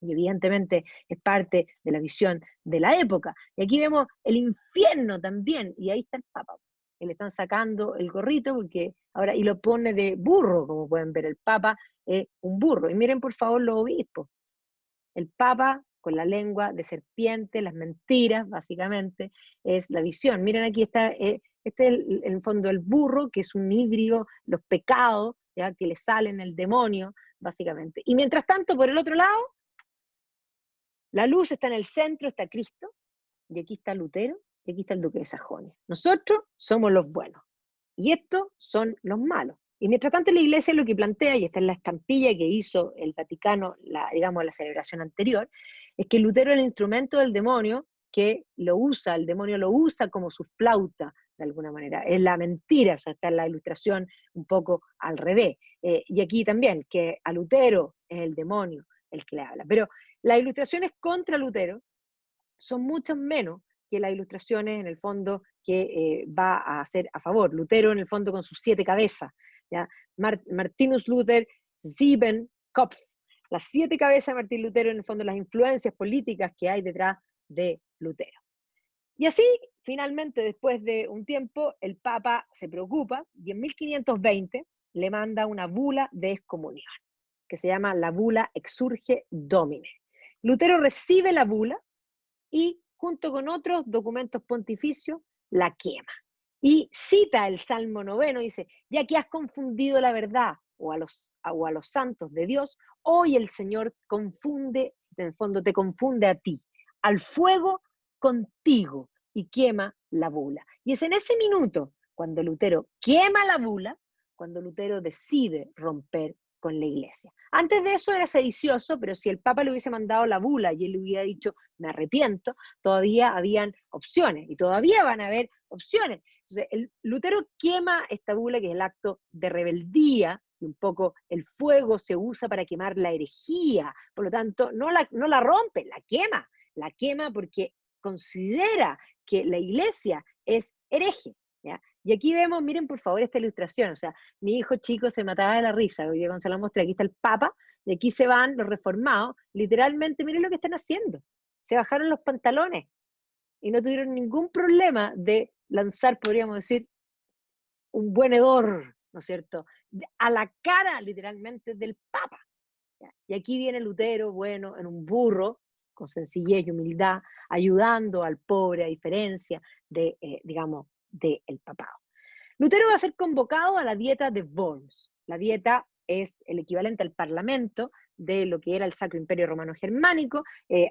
Speaker 1: evidentemente es parte de la visión de la época. Y aquí vemos el infierno también, y ahí está el Papa, que le están sacando el gorrito, porque ahora, y lo pone de burro, como pueden ver, el Papa es un burro. Y miren por favor los obispos, el Papa con la lengua de serpiente, las mentiras, básicamente, es la visión. Miren aquí está, este es en el fondo el burro, que es un híbrido, los pecados, ¿ya? Que le salen el demonio, básicamente. Y mientras tanto, por el otro lado, la luz está en el centro, está Cristo, y aquí está Lutero, y aquí está el duque de Sajonia. Nosotros somos los buenos, y estos son los malos. Y mientras tanto la iglesia lo que plantea, y está en la estampilla que hizo el Vaticano, digamos, la celebración anterior, es que Lutero es el instrumento del demonio que lo usa, el demonio lo usa como su flauta, de alguna manera. Es la mentira, o sea, está en la ilustración un poco al revés. Y aquí también, que a Lutero es el demonio el que le habla. Pero las ilustraciones contra Lutero son mucho menos que las ilustraciones, en el fondo, que va a hacer a favor. Lutero, en el fondo, con sus 7 cabezas. ¿Ya? Martinus Luther, sieben Kopf. Las 7 cabezas de Martín Lutero, en el fondo, las influencias políticas que hay detrás de Lutero. Y así, finalmente, después de un tiempo, el Papa se preocupa y en 1520 le manda una bula de excomunión, que se llama la bula Exsurge Domine. Lutero recibe la bula y, junto con otros documentos pontificios, la quema. Y cita el Salmo 9, dice, ya que has confundido la verdad o a los santos de Dios, hoy el Señor confunde, en el fondo te confunde a ti. al fuego contigo, y quema la bula. Y es en ese minuto, cuando Lutero quema la bula, cuando Lutero decide romper con la iglesia. Antes de eso era sedicioso, pero si el Papa le hubiese mandado la bula y él le hubiera dicho, me arrepiento, todavía habían opciones, y todavía van a haber opciones. Entonces, Lutero quema esta bula, que es el acto de rebeldía, y un poco el fuego se usa para quemar la herejía, por lo tanto, no la rompe, la quema porque considera que la iglesia es hereje, ¿ya? Y aquí vemos, miren por favor esta ilustración, o sea, mi hijo chico se mataba de la risa, hoy día cuando se la mostré, aquí está el Papa, y aquí se van los reformados, literalmente, miren lo que están haciendo, se bajaron los pantalones, y no tuvieron ningún problema de lanzar, podríamos decir, un buen hedor, ¿no es cierto?, a la cara literalmente del Papa. ¿Ya? Y aquí viene Lutero, bueno, en un burro, con sencillez y humildad, ayudando al pobre, a diferencia de, digamos, del papado. Lutero va a ser convocado a la dieta de Worms. La dieta es el equivalente al parlamento de lo que era el Sacro Imperio Romano Germánico.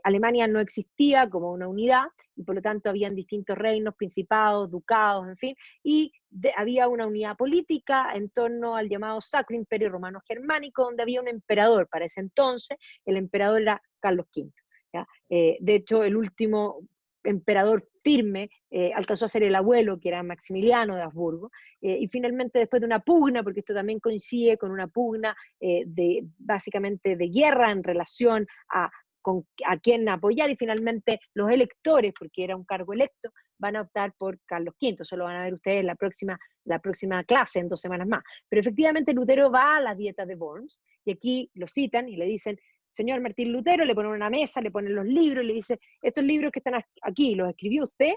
Speaker 1: Alemania no existía como una unidad y por lo tanto habían distintos reinos, principados, ducados, en fin, y había una unidad política en torno al llamado Sacro Imperio Romano Germánico, donde había un emperador para ese entonces. El emperador era Carlos V. ¿Ya? De hecho, el último emperador firme alcanzó a ser el abuelo, que era Maximiliano de Habsburgo, y finalmente después de una pugna, porque esto también coincide con una pugna básicamente de guerra en relación a quién apoyar, y finalmente los electores, porque era un cargo electo, van a optar por Carlos V. Eso lo van a ver ustedes en la próxima clase, en 2 semanas más. Pero efectivamente Lutero va a la dieta de Worms, y aquí lo citan y le dicen, señor Martín Lutero, le ponen una mesa, le ponen los libros, y le dice, estos libros que están aquí, ¿los escribió usted?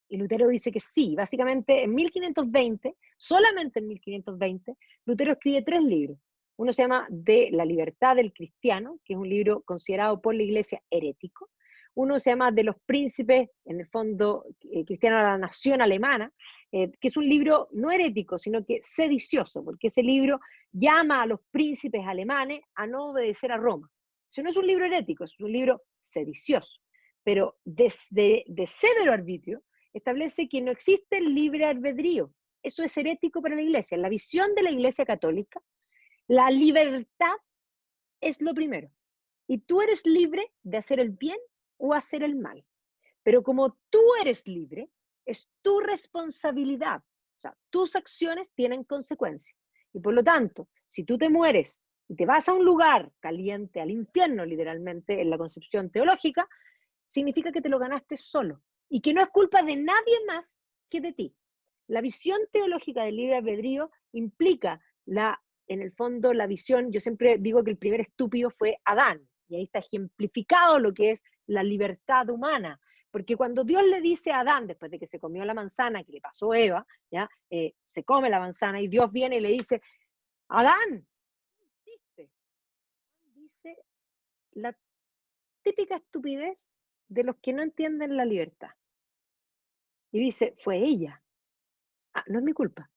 Speaker 1: Y Lutero dice que sí. Básicamente en 1520, solamente en 1520, Lutero escribe 3 libros. Uno se llama De la libertad del cristiano, que es un libro considerado por la iglesia herético. Uno se llama De los príncipes, en el fondo, cristiano a la nación alemana, que es un libro no herético, sino que sedicioso, porque ese libro llama a los príncipes alemanes a no obedecer a Roma. Eso no es un libro herético, es un libro sedicioso. Pero de severo arbitrio, establece que no existe el libre albedrío. Eso es herético para la iglesia. En la visión de la iglesia católica, la libertad es lo primero. Y tú eres libre de hacer el bien o hacer el mal. Pero como tú eres libre, es tu responsabilidad. O sea, tus acciones tienen consecuencias. Y por lo tanto, si tú te mueres y te vas a un lugar caliente, al infierno literalmente, en la concepción teológica, significa que te lo ganaste solo y que no es culpa de nadie más que de ti. La visión teológica del libre albedrío implica en el fondo la visión, yo siempre digo que el primer estúpido fue Adán, y ahí está ejemplificado lo que es la libertad humana, porque cuando Dios le dice a Adán, después de que se comió la manzana que le pasó a Eva, ¿ya? Se come la manzana y Dios viene y le dice, Adán, ¿qué hiciste? Dice la típica estupidez de los que no entienden la libertad. Y dice, fue ella. Ah, no es mi culpa.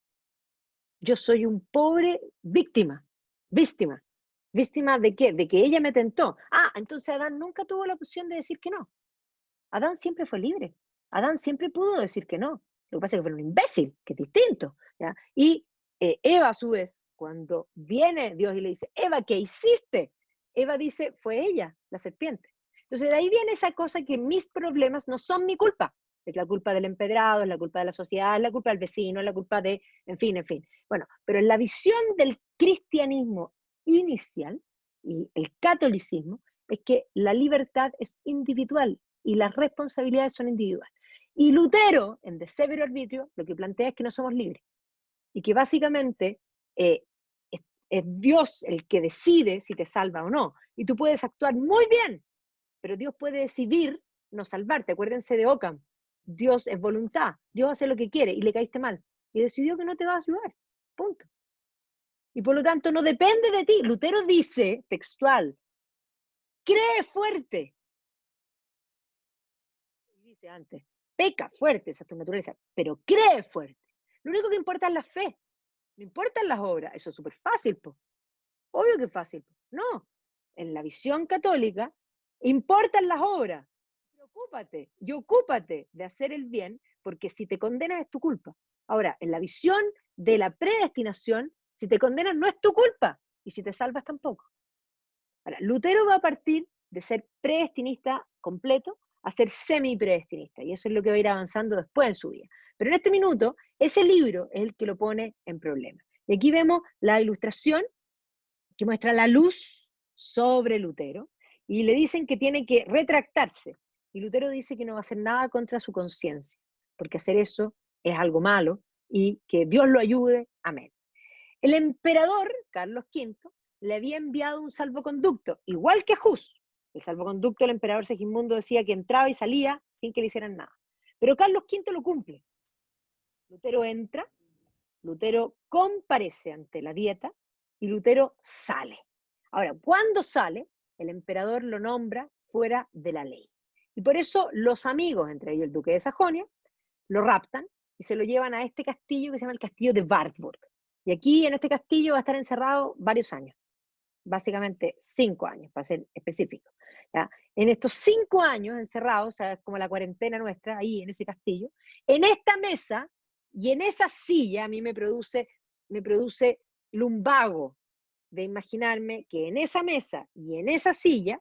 Speaker 1: Yo soy un pobre víctima. Víctima. ¿Víctima de qué? De que ella me tentó. Ah, entonces Adán nunca tuvo la opción de decir que no. Adán siempre fue libre. Adán siempre pudo decir que no. Lo que pasa es que fue un imbécil, que es distinto. ¿Ya? Y Eva, a su vez, cuando viene Dios y le dice, Eva, ¿qué hiciste? Eva dice, fue ella, la serpiente. Entonces de ahí viene esa cosa que mis problemas no son mi culpa. Es la culpa del empedrado, es la culpa de la sociedad, es la culpa del vecino, es la culpa de, en fin, en fin. Bueno, pero en la visión del cristianismo inicial y el catolicismo es que la libertad es individual y las responsabilidades son individuales. Y Lutero, en De Severo Arbitrio, lo que plantea es que no somos libres y que básicamente es Dios el que decide si te salva o no. Y tú puedes actuar muy bien, pero Dios puede decidir no salvarte. Acuérdense de Ockham. Dios es voluntad. Dios hace lo que quiere y le caíste mal. Y decidió que no te va a ayudar. Punto. Y por lo tanto no depende de ti. Lutero dice, textual, cree fuerte. Y dice antes, peca fuerte, esa es tu naturaleza, pero cree fuerte. Lo único que importa es la fe. No importan las obras. Eso es súper fácil, po. Obvio que es fácil. No. En la visión católica, importan las obras. y ocúpate de hacer el bien, porque si te condenas es tu culpa. Ahora, en la visión de la predestinación, si te condenas no es tu culpa, y si te salvas tampoco. Ahora, Lutero va a partir de ser predestinista completo a ser semi-predestinista, y eso es lo que va a ir avanzando después en su vida. Pero en este minuto, ese libro es el que lo pone en problema. Y aquí vemos la ilustración que muestra la luz sobre Lutero, y le dicen que tiene que retractarse. Y Lutero dice que no va a hacer nada contra su conciencia, porque hacer eso es algo malo, y que Dios lo ayude. Amén. El emperador, Carlos V, le había enviado un salvoconducto, igual que a Hus. El salvoconducto del emperador Segismundo decía que entraba y salía sin que le hicieran nada. Pero Carlos V lo cumple. Lutero entra, Lutero comparece ante la dieta y Lutero sale. Ahora, cuando sale, el emperador lo nombra fuera de la ley. Y por eso los amigos, entre ellos el duque de Sajonia, lo raptan y se lo llevan a este castillo que se llama el castillo de Wartburg. Y aquí en este castillo va a estar encerrado varios años, básicamente 5 años, para ser específico. ¿Ya? En estos 5 años encerrados, o sea, es como la cuarentena nuestra, ahí en ese castillo, en esta mesa y en esa silla a mí me produce lumbago de imaginarme que en esa mesa y en esa silla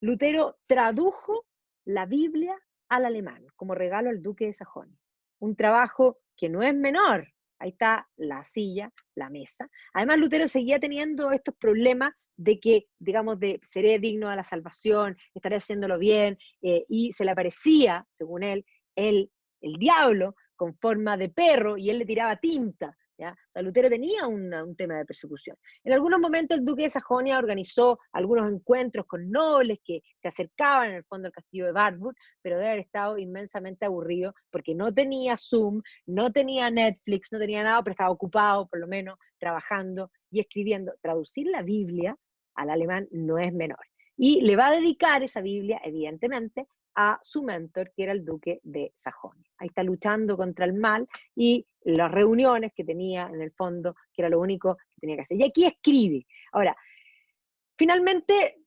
Speaker 1: Lutero tradujo la Biblia al alemán como regalo al duque de Sajonia. Un trabajo que no es menor. Ahí está la silla, la mesa. Además, Lutero seguía teniendo estos problemas de que, digamos, de seré digno de la salvación, estaré haciéndolo bien, y se le aparecía, según él, el diablo con forma de perro y él le tiraba tinta. ¿Ya? O sea, Lutero tenía un tema de persecución. En algunos momentos el duque de Sajonia organizó algunos encuentros con nobles que se acercaban en el fondo al castillo de Wartburg, pero debe haber estado inmensamente aburrido porque no tenía Zoom, no tenía Netflix, no tenía nada, pero estaba ocupado por lo menos trabajando y escribiendo. Traducir la Biblia al alemán no es menor. Y le va a dedicar esa Biblia, evidentemente, a su mentor, que era el duque de Sajonia. Ahí está luchando contra el mal y las reuniones que tenía en el fondo, que era lo único que tenía que hacer. Y aquí escribe. Ahora, finalmente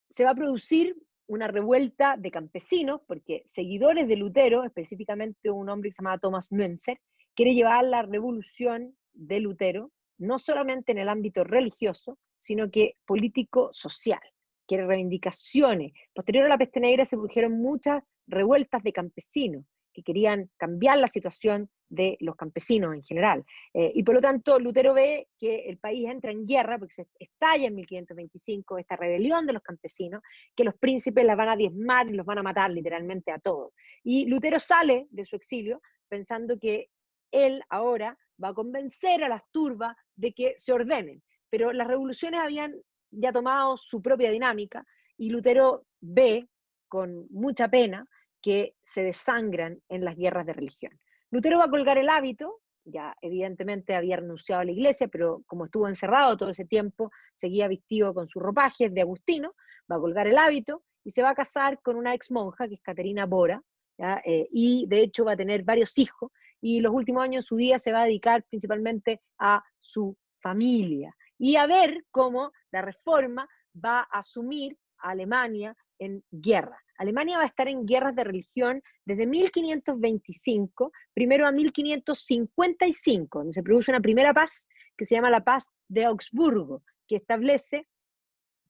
Speaker 1: se va a producir una revuelta de campesinos, porque seguidores de Lutero, específicamente un hombre que se llamaba Thomas Müntzer, quiere llevar la revolución de Lutero, no solamente en el ámbito religioso, sino que político-social. Quiere reivindicaciones. Posterior a la peste negra se produjeron muchas revueltas de campesinos que querían cambiar la situación de los campesinos en general. Y por lo tanto, Lutero ve que el país entra en guerra, porque se estalla en 1525 esta rebelión de los campesinos, que los príncipes las van a diezmar y los van a matar literalmente a todos. Y Lutero sale de su exilio pensando que él ahora va a convencer a las turbas de que se ordenen. Pero las revoluciones habían ya tomado su propia dinámica y Lutero ve con mucha pena que se desangran en las guerras de religión. Lutero va a colgar el hábito, ya evidentemente había renunciado a la iglesia, pero como estuvo encerrado todo ese tiempo, seguía vestido con sus ropajes de agustino, va a colgar el hábito y se va a casar con una ex monja, que es Caterina Bora, y de hecho va a tener varios hijos, y los últimos años de su vida se va a dedicar principalmente a su familia, y a ver cómo la reforma va a asumir a Alemania en guerra. Alemania va a estar en guerras de religión desde 1525, primero a 1555, donde se produce una primera paz que se llama la Paz de Augsburgo, que establece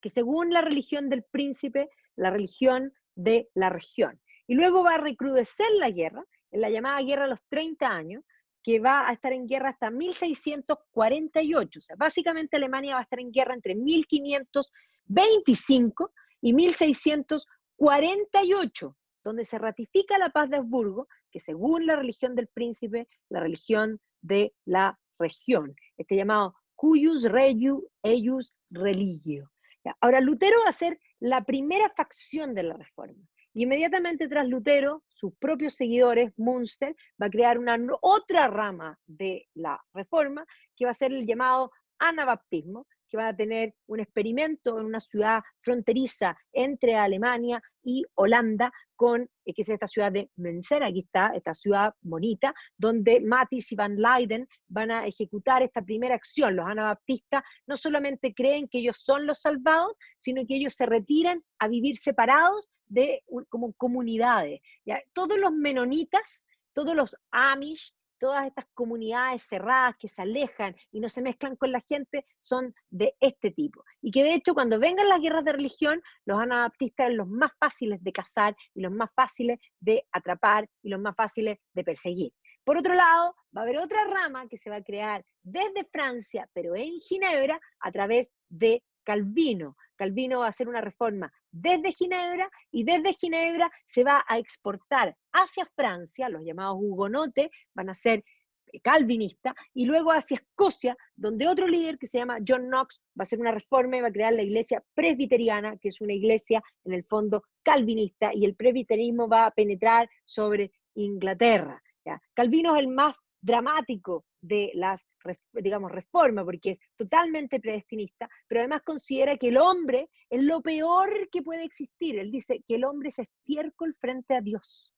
Speaker 1: que según la religión del príncipe, la religión de la región. Y luego va a recrudecer la guerra, en la llamada Guerra de los 30 años, que va a estar en guerra hasta 1648. O sea, básicamente Alemania va a estar en guerra entre 1525 y 1648, donde se ratifica la paz de Augsburgo, que según la religión del príncipe, la religión de la región, este llamado cuius regio eius religio. Ahora, Lutero va a ser la primera facción de la reforma. Y inmediatamente tras Lutero, sus propios seguidores, Münster, va a crear otra rama de la reforma, que va a ser el llamado anabaptismo, que va a tener un experimento en una ciudad fronteriza entre Alemania y Holanda, que es esta ciudad de Münster. Aquí está, esta ciudad bonita, donde Matthijs y Van Leyden van a ejecutar esta primera acción. Los anabaptistas no solamente creen que ellos son los salvados, sino que ellos se retiran a vivir separados como comunidades. ¿Ya? Todos los menonitas, todos los Amish, todas estas comunidades cerradas que se alejan y no se mezclan con la gente, son de este tipo. Y que de hecho cuando vengan las guerras de religión, los anabaptistas eran los más fáciles de cazar y los más fáciles de atrapar y los más fáciles de perseguir. Por otro lado, va a haber otra rama que se va a crear desde Francia, pero en Ginebra, a través de Calvino. Calvino va a hacer una reforma desde Ginebra, y desde Ginebra se va a exportar hacia Francia. Los llamados hugonotes van a ser calvinistas, y luego hacia Escocia, donde otro líder que se llama John Knox va a hacer una reforma y va a crear la iglesia presbiteriana, que es una iglesia en el fondo calvinista, y el presbiterismo va a penetrar sobre Inglaterra. ¿Ya? Calvino es el más dramático de las, digamos, reformas, porque es totalmente predestinista, pero además considera que el hombre es lo peor que puede existir. Él dice que el hombre es estiércol frente a Dios,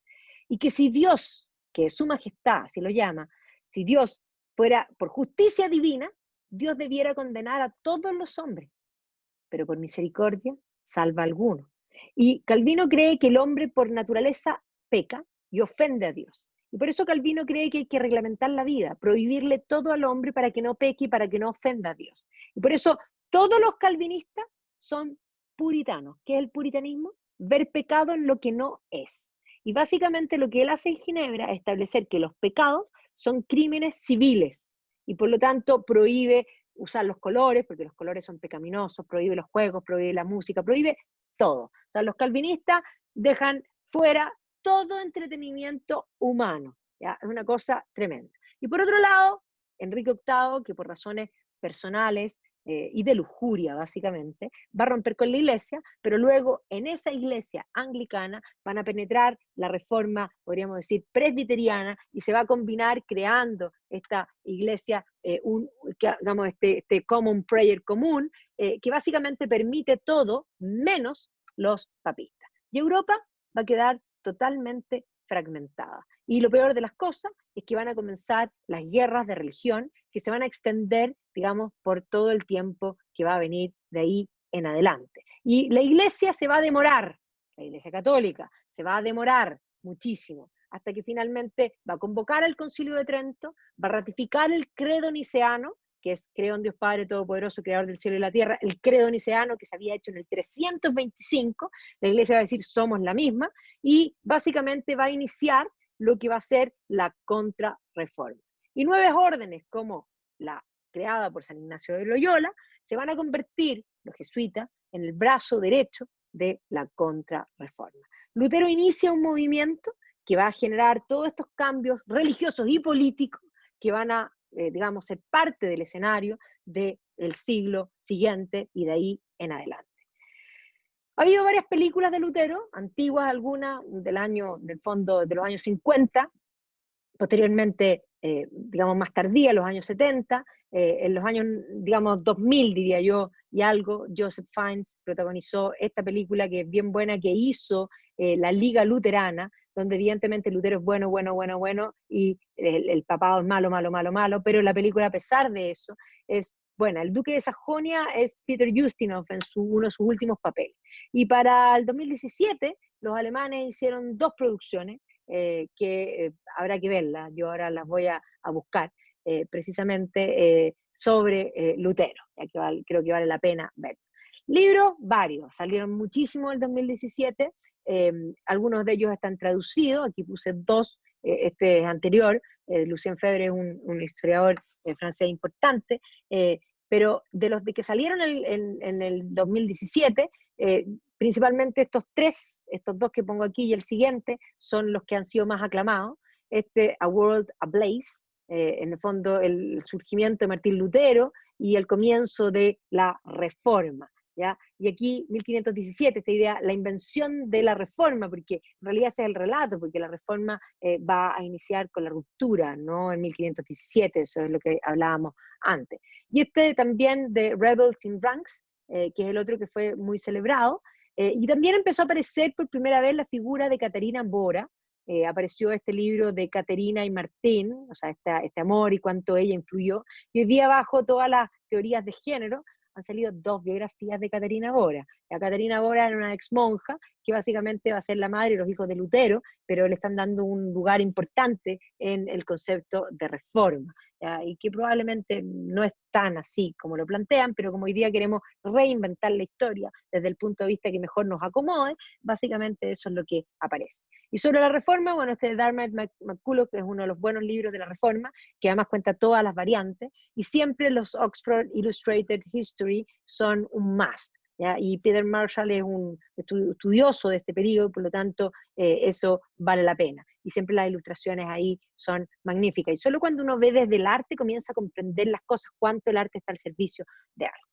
Speaker 1: y que si Dios, que es su majestad, así lo llama, si Dios fuera por justicia divina, Dios debiera condenar a todos los hombres, pero por misericordia salva a algunos. Y Calvino cree que el hombre por naturaleza peca y ofende a Dios. Y por eso Calvino cree que hay que reglamentar la vida, prohibirle todo al hombre para que no peque y para que no ofenda a Dios. Y por eso todos los calvinistas son puritanos. ¿Qué es el puritanismo? Ver pecado en lo que no es. Y básicamente lo que él hace en Ginebra es establecer que los pecados son crímenes civiles, y por lo tanto prohíbe usar los colores, porque los colores son pecaminosos, prohíbe los juegos, prohíbe la música, prohíbe todo. O sea, los calvinistas dejan fuera todo entretenimiento humano. ¿Ya? Es una cosa tremenda. Y por otro lado, Enrique VIII, que por razones personales y de lujuria básicamente, va a romper con la iglesia, pero luego en esa iglesia anglicana van a penetrar la reforma, podríamos decir, presbiteriana, y se va a combinar creando esta iglesia, digamos, este common prayer común, que básicamente permite todo menos los papistas. Y Europa va a quedar totalmente fragmentada. Y lo peor de las cosas es que van a comenzar las guerras de religión, que se van a extender, digamos, por todo el tiempo que va a venir de ahí en adelante. Y la iglesia se va a demorar, la iglesia católica se va a demorar muchísimo, hasta que finalmente va a convocar al Concilio de Trento, va a ratificar el credo niceano, que es creo en Dios Padre Todopoderoso, creador del cielo y la tierra, el credo niceano que se había hecho en el 325, la iglesia va a decir somos la misma, y básicamente va a iniciar lo que va a ser la contrarreforma. Y nuevas órdenes, como la creada por San Ignacio de Loyola, se van a convertir, los jesuitas, en el brazo derecho de la contrarreforma. Lutero inicia un movimiento que va a generar todos estos cambios religiosos y políticos que van a, digamos, ser parte del escenario del siglo siguiente y de ahí en adelante. Ha habido varias películas de Lutero, antiguas algunas, del fondo de los años 50, posteriormente, digamos, más tardía, los años 70, en los años, digamos, 2000, diría yo, y algo, Joseph Fiennes protagonizó esta película que es bien buena, que hizo la Liga Luterana, donde evidentemente Lutero es bueno, bueno, bueno, bueno, y el papado es malo, malo, malo, malo, pero la película, a pesar de eso, es buena. El duque de Sajonia es Peter Ustinov en uno de sus últimos papeles. Y para el 2017, los alemanes hicieron dos producciones, que habrá que verlas, yo ahora las voy a buscar, precisamente sobre Lutero, ya que creo que vale la pena ver. Libros, varios, salieron muchísimo en el 2017, algunos de ellos están traducidos, aquí puse dos, este es anterior, Lucien Febvre es un historiador francés importante, pero de los de que salieron en el 2017, principalmente estos dos que pongo aquí y el siguiente, son los que han sido más aclamados. A World Ablaze, en el fondo el surgimiento de Martín Lutero y el comienzo de la Reforma. ¿ya? Y aquí, 1517, esta idea, la invención de la reforma, porque en realidad ese es el relato, porque la reforma va a iniciar con la ruptura, no en 1517, eso es lo que hablábamos antes. Y este también de Rebels in Ranks, que es el otro que fue muy celebrado, y también empezó a aparecer por primera vez la figura de Caterina Bora. Apareció este libro de Caterina y Martín, o sea, este amor y cuánto ella influyó, y hoy día bajo todas las teorías de género han salido dos biografías de Caterina Bora. La Caterina Bora era una ex monja que básicamente va a ser la madre y los hijos de Lutero, pero le están dando un lugar importante en el concepto de reforma, ¿ya? Y que probablemente no es tan así como lo plantean, pero como hoy día queremos reinventar la historia desde el punto de vista que mejor nos acomode, básicamente eso es lo que aparece. Y sobre la reforma, bueno, este de Dermot McCulloch, que es uno de los buenos libros de la reforma, que además cuenta todas las variantes, y siempre los Oxford Illustrated History son un must, ¿ya? Y Peter Marshall es un estudioso de este periodo, por lo tanto, eso vale la pena. Y siempre las ilustraciones ahí son magníficas. Y solo cuando uno ve desde el arte comienza a comprender las cosas, cuánto el arte está al servicio de algo.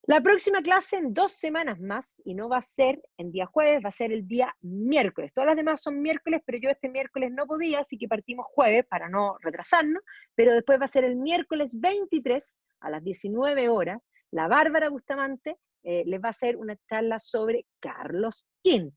Speaker 1: La próxima clase en 2 semanas más, y no va a ser en día jueves, va a ser el día miércoles. Todas las demás son miércoles, pero yo este miércoles no podía, así que partimos jueves para no retrasarnos, pero después va a ser el miércoles 23 a las 19 horas. La Bárbara Bustamante les va a hacer una charla sobre Carlos V.